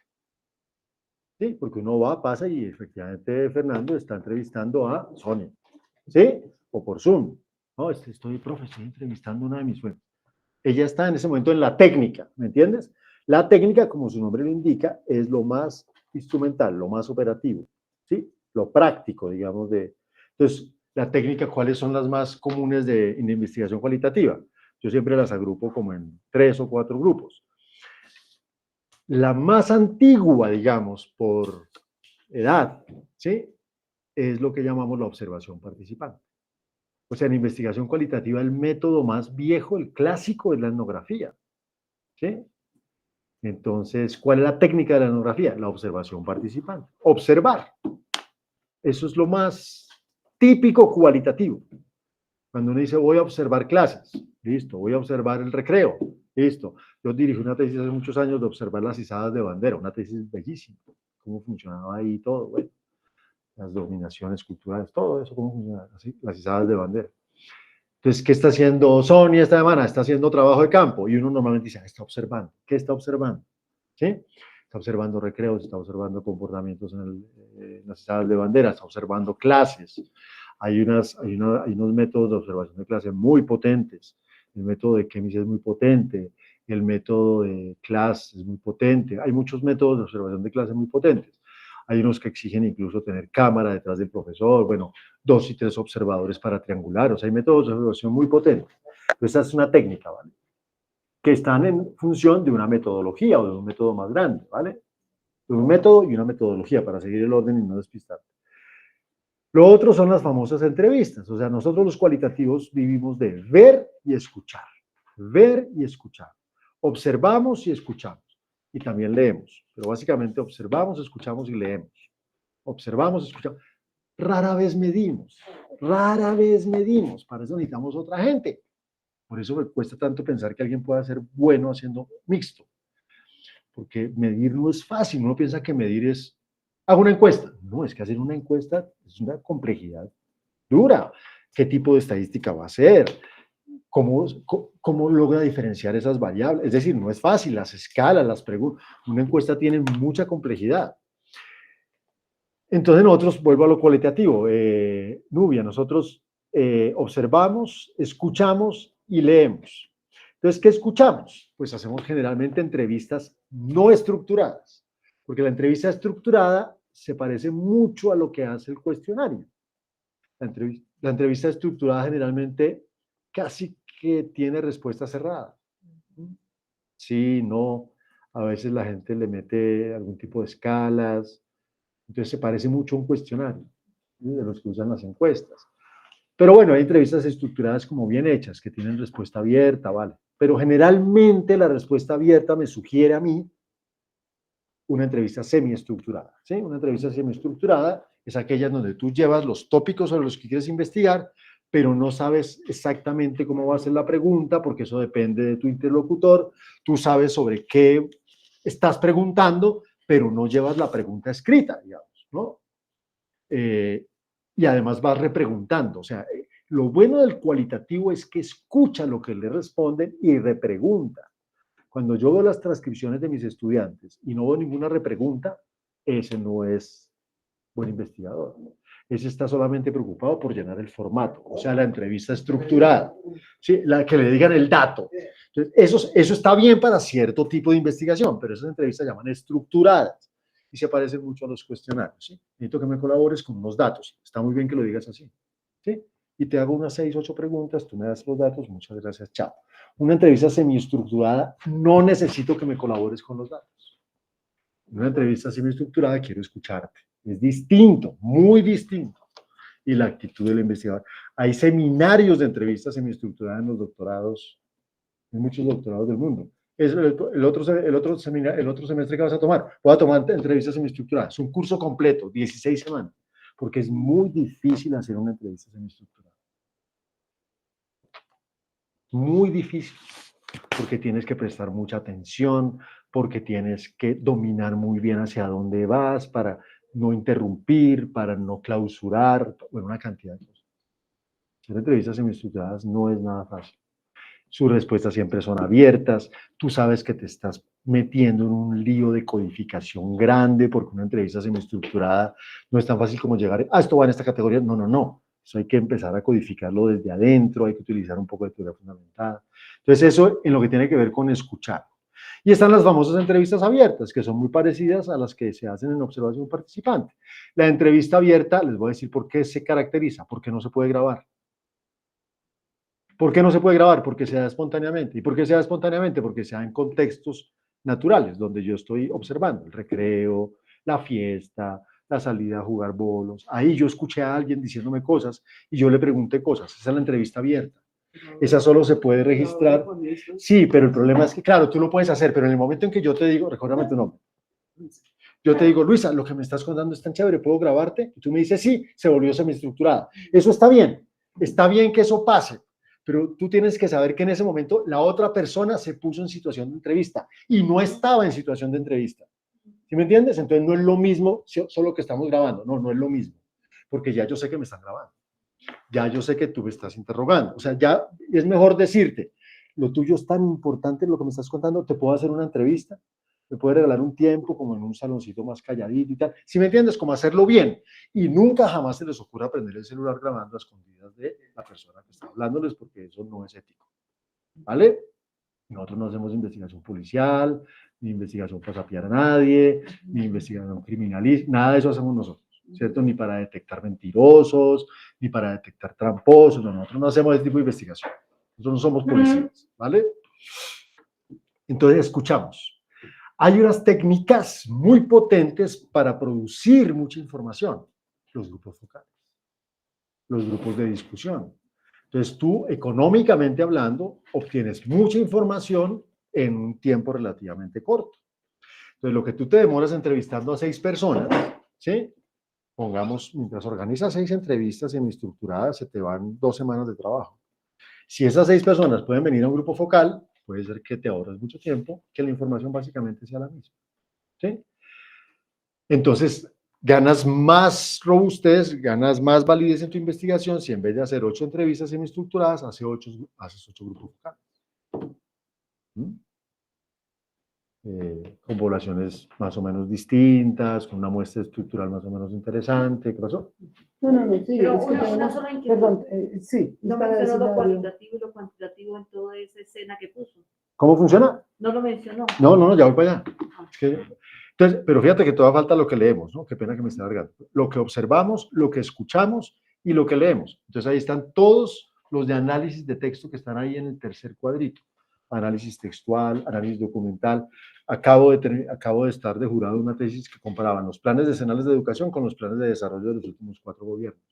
¿Sí? Porque uno va, pasa y efectivamente Fernando está entrevistando a Sonia. ¿Sí? O por Zoom. No, estoy entrevistando a una de mis fuentes. Ella está en ese momento en la técnica, ¿me entiendes? La técnica, como su nombre lo indica, es lo más instrumental, lo más operativo, ¿sí? Lo práctico, digamos, de... Entonces, la técnica, ¿cuáles son las más comunes de investigación cualitativa? Yo siempre las agrupo como en 3 o 4 grupos. La más antigua, digamos, por edad, ¿sí? Es lo que llamamos la observación participante. O sea, en investigación cualitativa, el método más viejo, el clásico, es la etnografía, ¿sí? Entonces, ¿cuál es la técnica de la etnografía? La observación participante. Observar. Eso es lo más típico cualitativo. Cuando uno dice, voy a observar clases, listo, voy a observar el recreo, listo. Yo dirigí una tesis hace muchos años de observar las izadas de bandera, una tesis bellísima, cómo funcionaba ahí todo, bueno, las dominaciones culturales, todo eso, cómo funcionaba, así, las izadas de bandera. Entonces, ¿qué está haciendo Sonia esta semana? Está haciendo trabajo de campo. Y uno normalmente dice, está observando. ¿Qué está observando? ¿Sí? Está observando recreos, está observando comportamientos en las izadas de bandera, está observando clases. Hay unos métodos de observación de clase muy potentes. El método de Chemis es muy potente. El método de clase es muy potente. Hay muchos métodos de observación de clase muy potentes. Hay unos que exigen incluso tener cámara detrás del profesor, bueno, 2 y 3 observadores para triangular, o sea, hay métodos de observación muy potentes. Pero esta es una técnica, ¿vale? Que están en función de una metodología o de un método más grande, ¿vale? De un método y una metodología para seguir el orden y no despistar. Lo otro son las famosas entrevistas, o sea, nosotros los cualitativos vivimos de ver y escuchar, ver y escuchar. Observamos y escuchamos. Y también leemos, pero básicamente observamos, escuchamos y leemos. Observamos, escuchamos. Rara vez medimos, para eso necesitamos otra gente. Por eso me cuesta tanto pensar que alguien pueda ser bueno haciendo mixto. Porque medir no es fácil. Uno piensa que medir es, hago una encuesta. No, es que hacer una encuesta es una complejidad dura. ¿Qué tipo de estadística va a ser? ¿Cómo logra diferenciar esas variables? Es decir, no es fácil, las escalas, las preguntas. Una encuesta tiene mucha complejidad. Entonces nosotros, vuelvo a lo cualitativo, Nubia, nosotros observamos, escuchamos y leemos. Entonces, ¿qué escuchamos? Pues hacemos generalmente entrevistas no estructuradas, porque la entrevista estructurada se parece mucho a lo que hace el cuestionario. La entrevista estructurada generalmente casi que tiene respuesta cerrada. Sí, no, a veces la gente le mete algún tipo de escalas, entonces se parece mucho a un cuestionario, ¿sí? De los que usan las encuestas. Pero bueno, hay entrevistas estructuradas como bien hechas, que tienen respuesta abierta, ¿vale? Pero generalmente la respuesta abierta me sugiere a mí una entrevista semiestructurada, ¿sí? Una entrevista semiestructurada es aquella donde tú llevas los tópicos sobre los que quieres investigar, pero no sabes exactamente cómo va a ser la pregunta, porque eso depende de tu interlocutor. Tú sabes sobre qué estás preguntando, pero no llevas la pregunta escrita, digamos, ¿no? Y además vas repreguntando. O sea, lo bueno del cualitativo es que escucha lo que le responden y repregunta. Cuando yo veo las transcripciones de mis estudiantes y no veo ninguna repregunta, ese no es buen investigador. Ese está solamente preocupado por llenar el formato, o sea, la entrevista estructurada, ¿sí? La que le digan el dato. Entonces, eso está bien para cierto tipo de investigación, pero esas entrevistas se llaman estructuradas y se parecen mucho a los cuestionarios, ¿sí? Necesito que me colabores con unos datos. Está muy bien que lo digas así, ¿sí? Y te hago unas 6, 8 preguntas, tú me das los datos, muchas gracias, chao. Una entrevista semiestructurada, no necesito que me colabores con los datos. En una entrevista semiestructurada quiero escucharte. Es distinto, muy distinto. Y la actitud del investigador. Hay seminarios de entrevistas semiestructuradas en los doctorados, en muchos doctorados del mundo. Es el otro semestre que vas a tomar. Voy a tomar entrevistas semiestructuradas. Es un curso completo, 16 semanas. Porque es muy difícil hacer una entrevista semiestructurada. Muy difícil, porque tienes que prestar mucha atención, porque tienes que dominar muy bien hacia dónde vas para no interrumpir, para no clausurar, bueno, una cantidad de cosas. Hacer entrevistas semiestructuradas no es nada fácil. Sus respuestas siempre son abiertas, tú sabes que te estás metiendo en un lío de codificación grande, porque una entrevista semiestructurada no es tan fácil como llegar, esto va en esta categoría, no, no, no. Eso hay que empezar a codificarlo desde adentro, hay que utilizar un poco de teoría fundamentada. Entonces eso en lo que tiene que ver con escuchar. Y están las famosas entrevistas abiertas, que son muy parecidas a las que se hacen en observación participante. La entrevista abierta, les voy a decir por qué se caracteriza, porque no se puede grabar. ¿Por qué no se puede grabar? Porque se da espontáneamente. ¿Y por qué se da espontáneamente? Porque se da en contextos naturales, donde yo estoy observando el recreo, la fiesta, la salida a jugar bolos. Ahí yo escuché a alguien diciéndome cosas y yo le pregunté cosas. Esa es la entrevista abierta. Esa solo se puede registrar. Sí, pero el problema es que, claro, tú lo puedes hacer, pero en el momento en que yo te digo, recuérdame tu nombre. Yo te digo, Luisa, lo que me estás contando es tan chévere, ¿puedo grabarte? Y tú me dices, sí, se volvió semiestructurada. Eso está bien que eso pase, pero tú tienes que saber que en ese momento la otra persona se puso en situación de entrevista y no estaba en situación de entrevista. ¿Sí me entiendes? Entonces no es lo mismo solo que estamos grabando, no es lo mismo, porque ya yo sé que me están grabando, ya yo sé que tú me estás interrogando, o sea, ya es mejor decirte, lo tuyo es tan importante lo que me estás contando, te puedo hacer una entrevista, me puede regalar un tiempo como en un saloncito más calladito y tal, ¿sí me entiendes? Como hacerlo bien, y nunca jamás se les ocurra prender el celular grabando a escondidas de la persona que está hablándoles, porque eso no es ético, ¿vale? Nosotros no hacemos investigación policial, ni investigación para sapear a nadie, ni investigación criminalista, nada de eso hacemos nosotros, ¿cierto? Ni para detectar mentirosos, ni para detectar tramposos, no, nosotros no hacemos ese tipo de investigación, nosotros no somos policías, ¿vale? Entonces escuchamos. Hay unas técnicas muy potentes para producir mucha información, los grupos focales, los grupos de discusión. Entonces tú, económicamente hablando, obtienes mucha información en un tiempo relativamente corto. Entonces lo que tú te demoras entrevistando a 6 personas, ¿sí? Pongamos, mientras organizas 6 entrevistas semiestructuradas, se te van 2 semanas de trabajo. Si esas 6 personas pueden venir a un grupo focal, puede ser que te ahorres mucho tiempo, que la información básicamente sea la misma. ¿Sí? Entonces, ganas más robustez, ganas más validez en tu investigación si en vez de hacer 8 entrevistas semiestructuradas, haces 8 grupos focales. ¿Mm? Con poblaciones más o menos distintas, con una muestra estructural más o menos interesante. ¿Qué pasó? No, sí, Pero es que una tenemos, sola inquietud. perdón, sí. No para mencionó decirle lo a cualitativo y lo cuantitativo en toda esa escena que puso. ¿Cómo funciona? No lo mencionó. No, ya voy para allá. Es que, entonces, pero fíjate que todavía falta lo que leemos, ¿no? Qué pena que me esté alargando. Lo que observamos, lo que escuchamos y lo que leemos. Entonces ahí están todos los de análisis de texto que están ahí en el tercer cuadrito. Análisis textual, análisis documental. Acabo de estar de jurado una tesis que comparaban los planes decenales de educación con los planes de desarrollo de los últimos 4 gobiernos.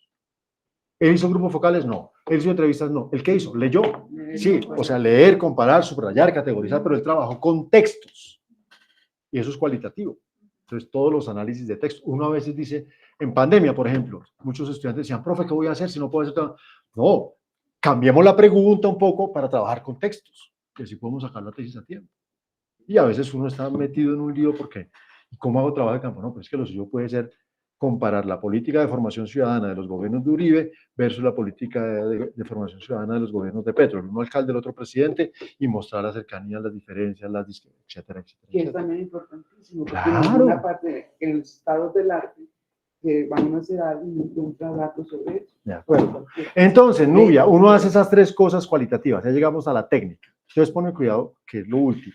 ¿Él hizo grupos focales? No. ¿Él hizo entrevistas? No. ¿El qué hizo? ¿Leyó? Sí, o sea, leer, comparar, subrayar, categorizar, pero él trabajó con textos. Y eso es cualitativo. Entonces, todos los análisis de texto. Uno a veces dice, en pandemia, por ejemplo, muchos estudiantes decían, profe, ¿qué voy a hacer si no puedo hacer todo? No, cambiemos la pregunta un poco para trabajar con textos, que así podemos sacar la tesis a tiempo. Y a veces uno está metido en un lío porque, ¿cómo hago trabajo de campo? No, pues es que lo suyo puede ser comparar la política de formación ciudadana de los gobiernos de Uribe versus la política de formación ciudadana de los gobiernos de Petro, el mismo alcalde, el otro presidente, y mostrar la cercanía, las diferencias, etcétera, etcétera. Que es etcétera. también importantísimo, porque Claro. en una parte, en los estados del arte, que van a hacer un trabajo sobre eso. De acuerdo. Entonces, Nubia, uno hace esas 3 cosas cualitativas, ya llegamos a la técnica. Entonces, ponme cuidado, que es lo último.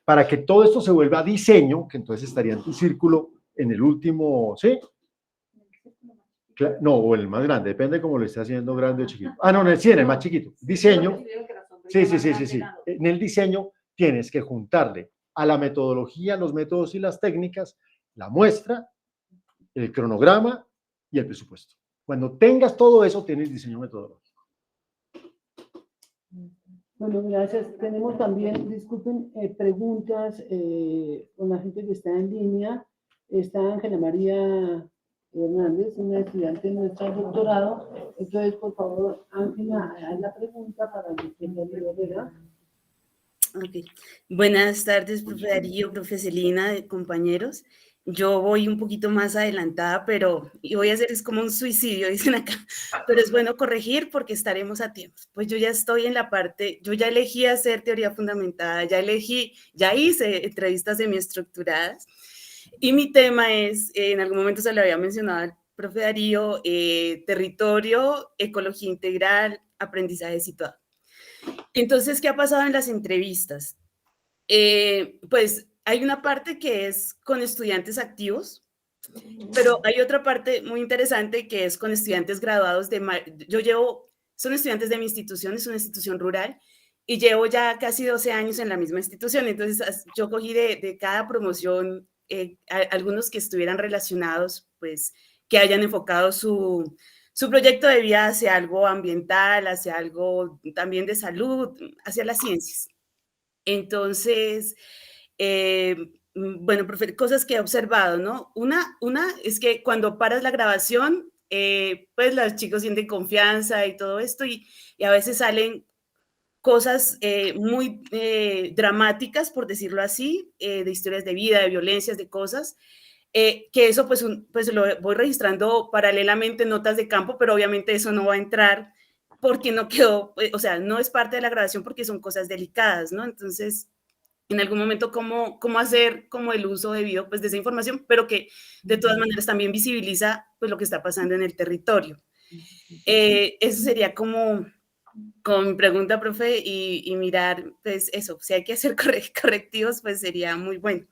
Para que todo esto se vuelva diseño, que entonces estaría en tu círculo en el último, ¿sí? No, o el más grande, depende cómo lo esté haciendo, grande o chiquito. Ah, no, en el 100, el más chiquito. Diseño. Sí. En el diseño tienes que juntarle a la metodología, los métodos y las técnicas, la muestra, el cronograma y el presupuesto. Cuando tengas todo eso, tienes diseño metodológico. Bueno, gracias. Tenemos también, disculpen, preguntas con la gente que está en línea. Está Ángela María Hernández, una estudiante de nuestro doctorado. Entonces, por favor, Ángela, haz la pregunta para que me ayude. Ok. Buenas tardes, profe Darío, profe Celina, compañeros. Yo voy un poquito más adelantada, pero y voy a hacer es como un suicidio, dicen acá, pero es bueno corregir porque estaremos a tiempo. Pues yo ya estoy en la parte, yo ya elegí hacer teoría fundamentada, ya hice entrevistas semiestructuradas y mi tema es, en algún momento se lo había mencionado al profe Darío, territorio, ecología integral, aprendizaje situado. Entonces, ¿qué ha pasado en las entrevistas? Pues hay una parte que es con estudiantes activos, pero hay otra parte muy interesante que es con estudiantes graduados son estudiantes de mi institución, es una institución rural, y llevo ya casi 12 años en la misma institución, entonces yo cogí de cada promoción algunos que estuvieran relacionados, pues que hayan enfocado su proyecto de vida hacia algo ambiental, hacia algo también de salud, hacia las ciencias. Entonces, bueno, profe, cosas que he observado, ¿no? Una es que cuando paras la grabación, pues los chicos sienten confianza y todo esto, y a veces salen cosas muy dramáticas, por decirlo así, de historias de vida, de violencias, de cosas, que eso pues lo voy registrando paralelamente en notas de campo, pero obviamente eso no va a entrar porque no quedó, o sea, no es parte de la grabación porque son cosas delicadas, ¿no? Entonces, en algún momento, cómo hacer como el uso debido pues, de esa información, pero que de todas maneras también visibiliza pues, lo que está pasando en el territorio. Eso sería como mi pregunta, profe, y mirar, pues eso, si hay que hacer correctivos, pues sería muy bueno.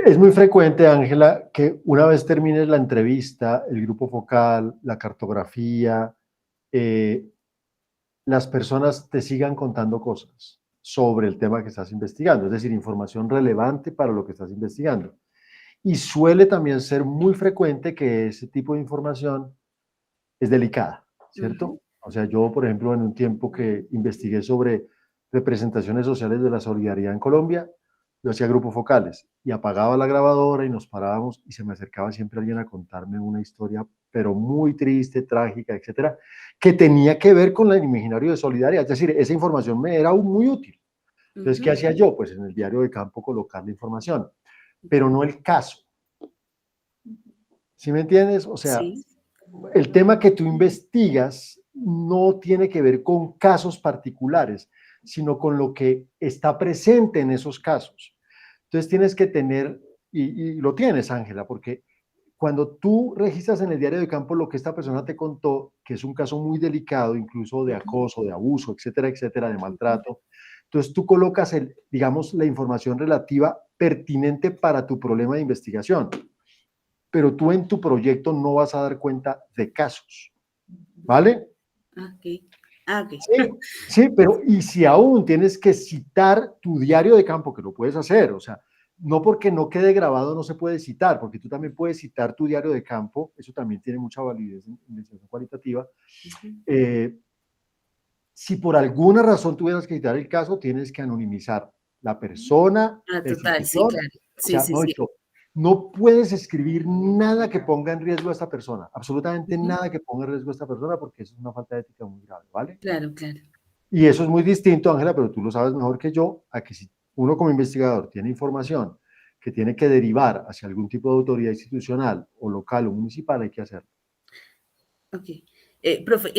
Es muy frecuente, Ángela, que una vez termines la entrevista, el grupo focal, la cartografía, las personas te sigan contando cosas sobre el tema que estás investigando, es decir, información relevante para lo que estás investigando. Y suele también ser muy frecuente que ese tipo de información es delicada, ¿cierto? O sea, yo, por ejemplo, en un tiempo que investigué sobre representaciones sociales de la solidaridad en Colombia, yo hacía grupos focales y apagaba la grabadora y nos parábamos y se me acercaba siempre alguien a contarme una historia pero muy triste, trágica, etcétera, que tenía que ver con el imaginario de solidaridad. Es decir, esa información me era muy útil. Entonces, ¿qué hacía yo? Pues en el diario de campo colocar la información, pero no el caso. ¿Sí me entiendes? O sea, Sí. el tema que tú investigas no tiene que ver con casos particulares, sino con lo que está presente en esos casos. Entonces tienes que tener, y lo tienes, Ángela, porque cuando tú registras en el diario de campo lo que esta persona te contó, que es un caso muy delicado, incluso de acoso, de abuso, etcétera, etcétera, de maltrato, entonces tú colocas, digamos, la información relativa pertinente para tu problema de investigación, pero tú en tu proyecto no vas a dar cuenta de casos, ¿vale? Ok. Ah, ok. Sí, sí, pero y si aún tienes que citar tu diario de campo, que lo puedes hacer, o sea, no porque no quede grabado no se puede citar, porque tú también puedes citar tu diario de campo, eso también tiene mucha validez en investigación cualitativa. Si por alguna razón tuvieras que citar el caso, tienes que anonimizar la persona, Ah, la total, sí, institución, claro. o Sí, sea, sí, sí. no puedes escribir nada que ponga en riesgo a esta persona, absolutamente nada que ponga en riesgo a esta persona, porque eso es una falta de ética muy grave, ¿vale? Claro, claro. Y eso es muy distinto, Ángela, pero tú lo sabes mejor que yo, a que si uno como investigador tiene información que tiene que derivar hacia algún tipo de autoridad institucional o local o municipal, hay que hacerlo. Ok. Profe,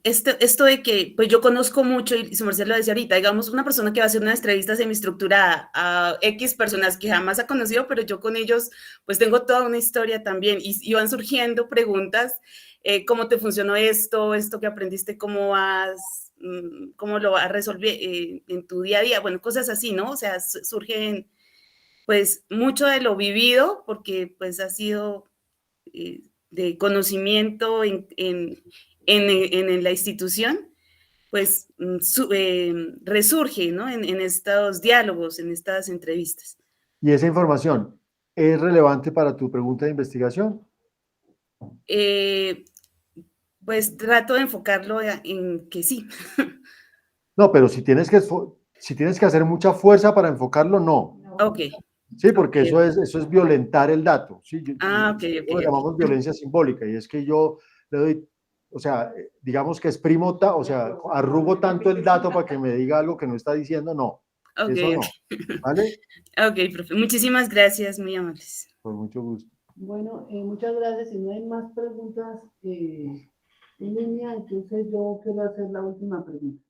esto de que, pues yo conozco mucho, y su merced lo decía ahorita, digamos, una persona que va a hacer una entrevista semiestructurada a X personas que jamás ha conocido, pero yo con ellos, pues tengo toda una historia también, y van surgiendo preguntas, ¿cómo te funcionó esto que aprendiste, cómo vas, cómo lo vas a resolver en tu día a día? Bueno, cosas así, ¿no? O sea, surgen, pues, mucho de lo vivido, porque, pues, ha sido de conocimiento en la institución, pues resurge, ¿no? En estos diálogos, en estas entrevistas. ¿Y esa información es relevante para tu pregunta de investigación? Eh, pues trato de enfocarlo en que sí. No, pero si tienes que hacer mucha fuerza para enfocarlo, no. Ok. Sí, porque Okay. eso es violentar el dato. ¿Sí? Ah, ok, Eso ok, lo llamamos violencia simbólica, y es que yo le doy, o sea, digamos que exprimo, o sea, arrugo tanto el dato para que me diga algo que no está diciendo, no. Ok, Eso no. ¿Vale? ok, profe. Muchísimas gracias, muy amables. Con mucho gusto. Bueno, muchas gracias. Si no hay más preguntas en línea, entonces yo quiero hacer la última pregunta.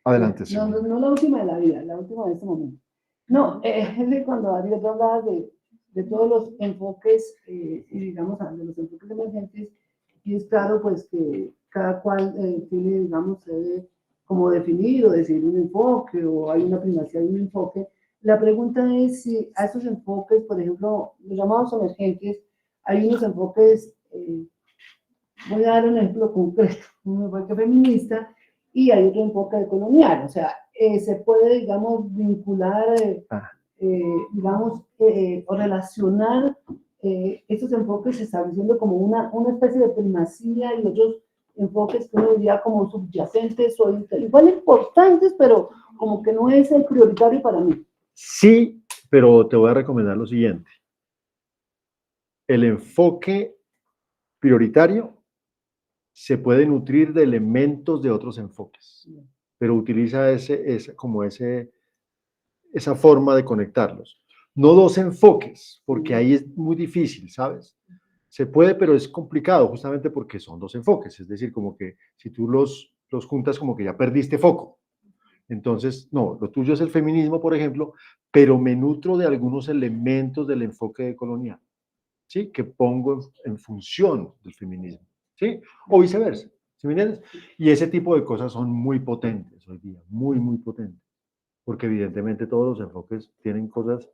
Adelante, No, señor. no la última de la vida, la última de este momento. No, es de cuando Darío hablaba de todos los enfoques, y digamos, de los enfoques emergentes, y es claro, pues, que cada cual tiene, digamos, como definir o decidir un enfoque, o hay una primacía de un enfoque. La pregunta es si a esos enfoques, por ejemplo, los llamados emergentes, hay unos enfoques, voy a dar un ejemplo concreto, un enfoque feminista, y hay otro enfoque colonial, o sea, se puede, digamos, vincular, digamos, o relacionar estos enfoques estableciendo como una especie de primacía y otros enfoques que uno diría como subyacentes o igual importantes, pero como que no es el prioritario para mí. Sí, pero te voy a recomendar lo siguiente. El enfoque prioritario se puede nutrir de elementos de otros enfoques, pero utiliza esa forma de conectarlos. No dos enfoques, porque ahí es muy difícil, ¿sabes? Se puede, pero es complicado justamente porque son dos enfoques, es decir, como que si tú los juntas como que ya perdiste foco. Entonces, no, lo tuyo es el feminismo, por ejemplo, pero me nutro de algunos elementos del enfoque colonial, ¿sí? Que pongo en función del feminismo, ¿sí? O viceversa, ¿sí me entiendes? Y ese tipo de cosas son muy potentes hoy día, muy, muy potentes, porque evidentemente todos los enfoques tienen cosas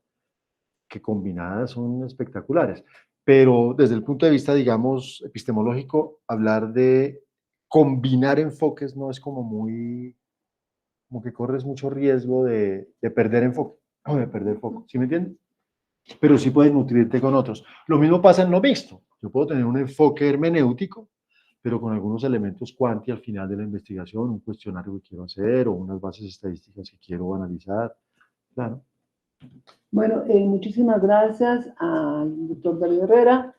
que combinadas son espectaculares, pero desde el punto de vista, digamos, epistemológico, hablar de combinar enfoques no es como que corres mucho riesgo de perder enfoque, o de perder foco, ¿sí me entiendes? Pero sí puedes nutrirte con otros. Lo mismo pasa en lo mixto. Yo puedo tener un enfoque hermenéutico, pero con algunos elementos cuanti al final de la investigación, un cuestionario que quiero hacer o unas bases estadísticas que quiero analizar. Claro. Bueno, muchísimas gracias al doctor Darío Herrera.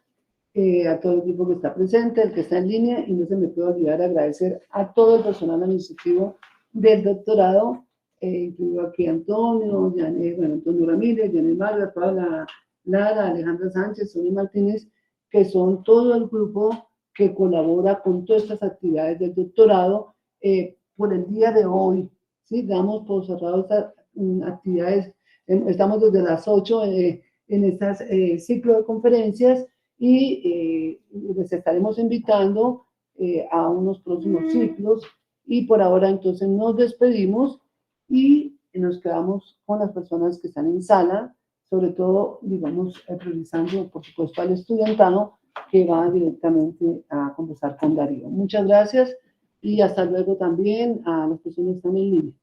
a todo el equipo que está presente, el que está en línea, y no se me puede olvidar agradecer a todo el personal administrativo del doctorado, incluido aquí Antonio, Antonio Ramírez, Janet Vargas, Paula Lara, Alejandra Sánchez, Sonia Martínez, que son todo el grupo que colabora con todas estas actividades del doctorado. Por el día de hoy, ¿sí? Damos por cerrado estas actividades, estamos desde las 8 en este ciclo de conferencias, y les estaremos invitando a unos próximos ciclos, y por ahora entonces nos despedimos y nos quedamos con las personas que están en sala, sobre todo, digamos, priorizando, por supuesto, al estudiantado que va directamente a conversar con Darío. Muchas gracias y hasta luego también a las personas que están en línea.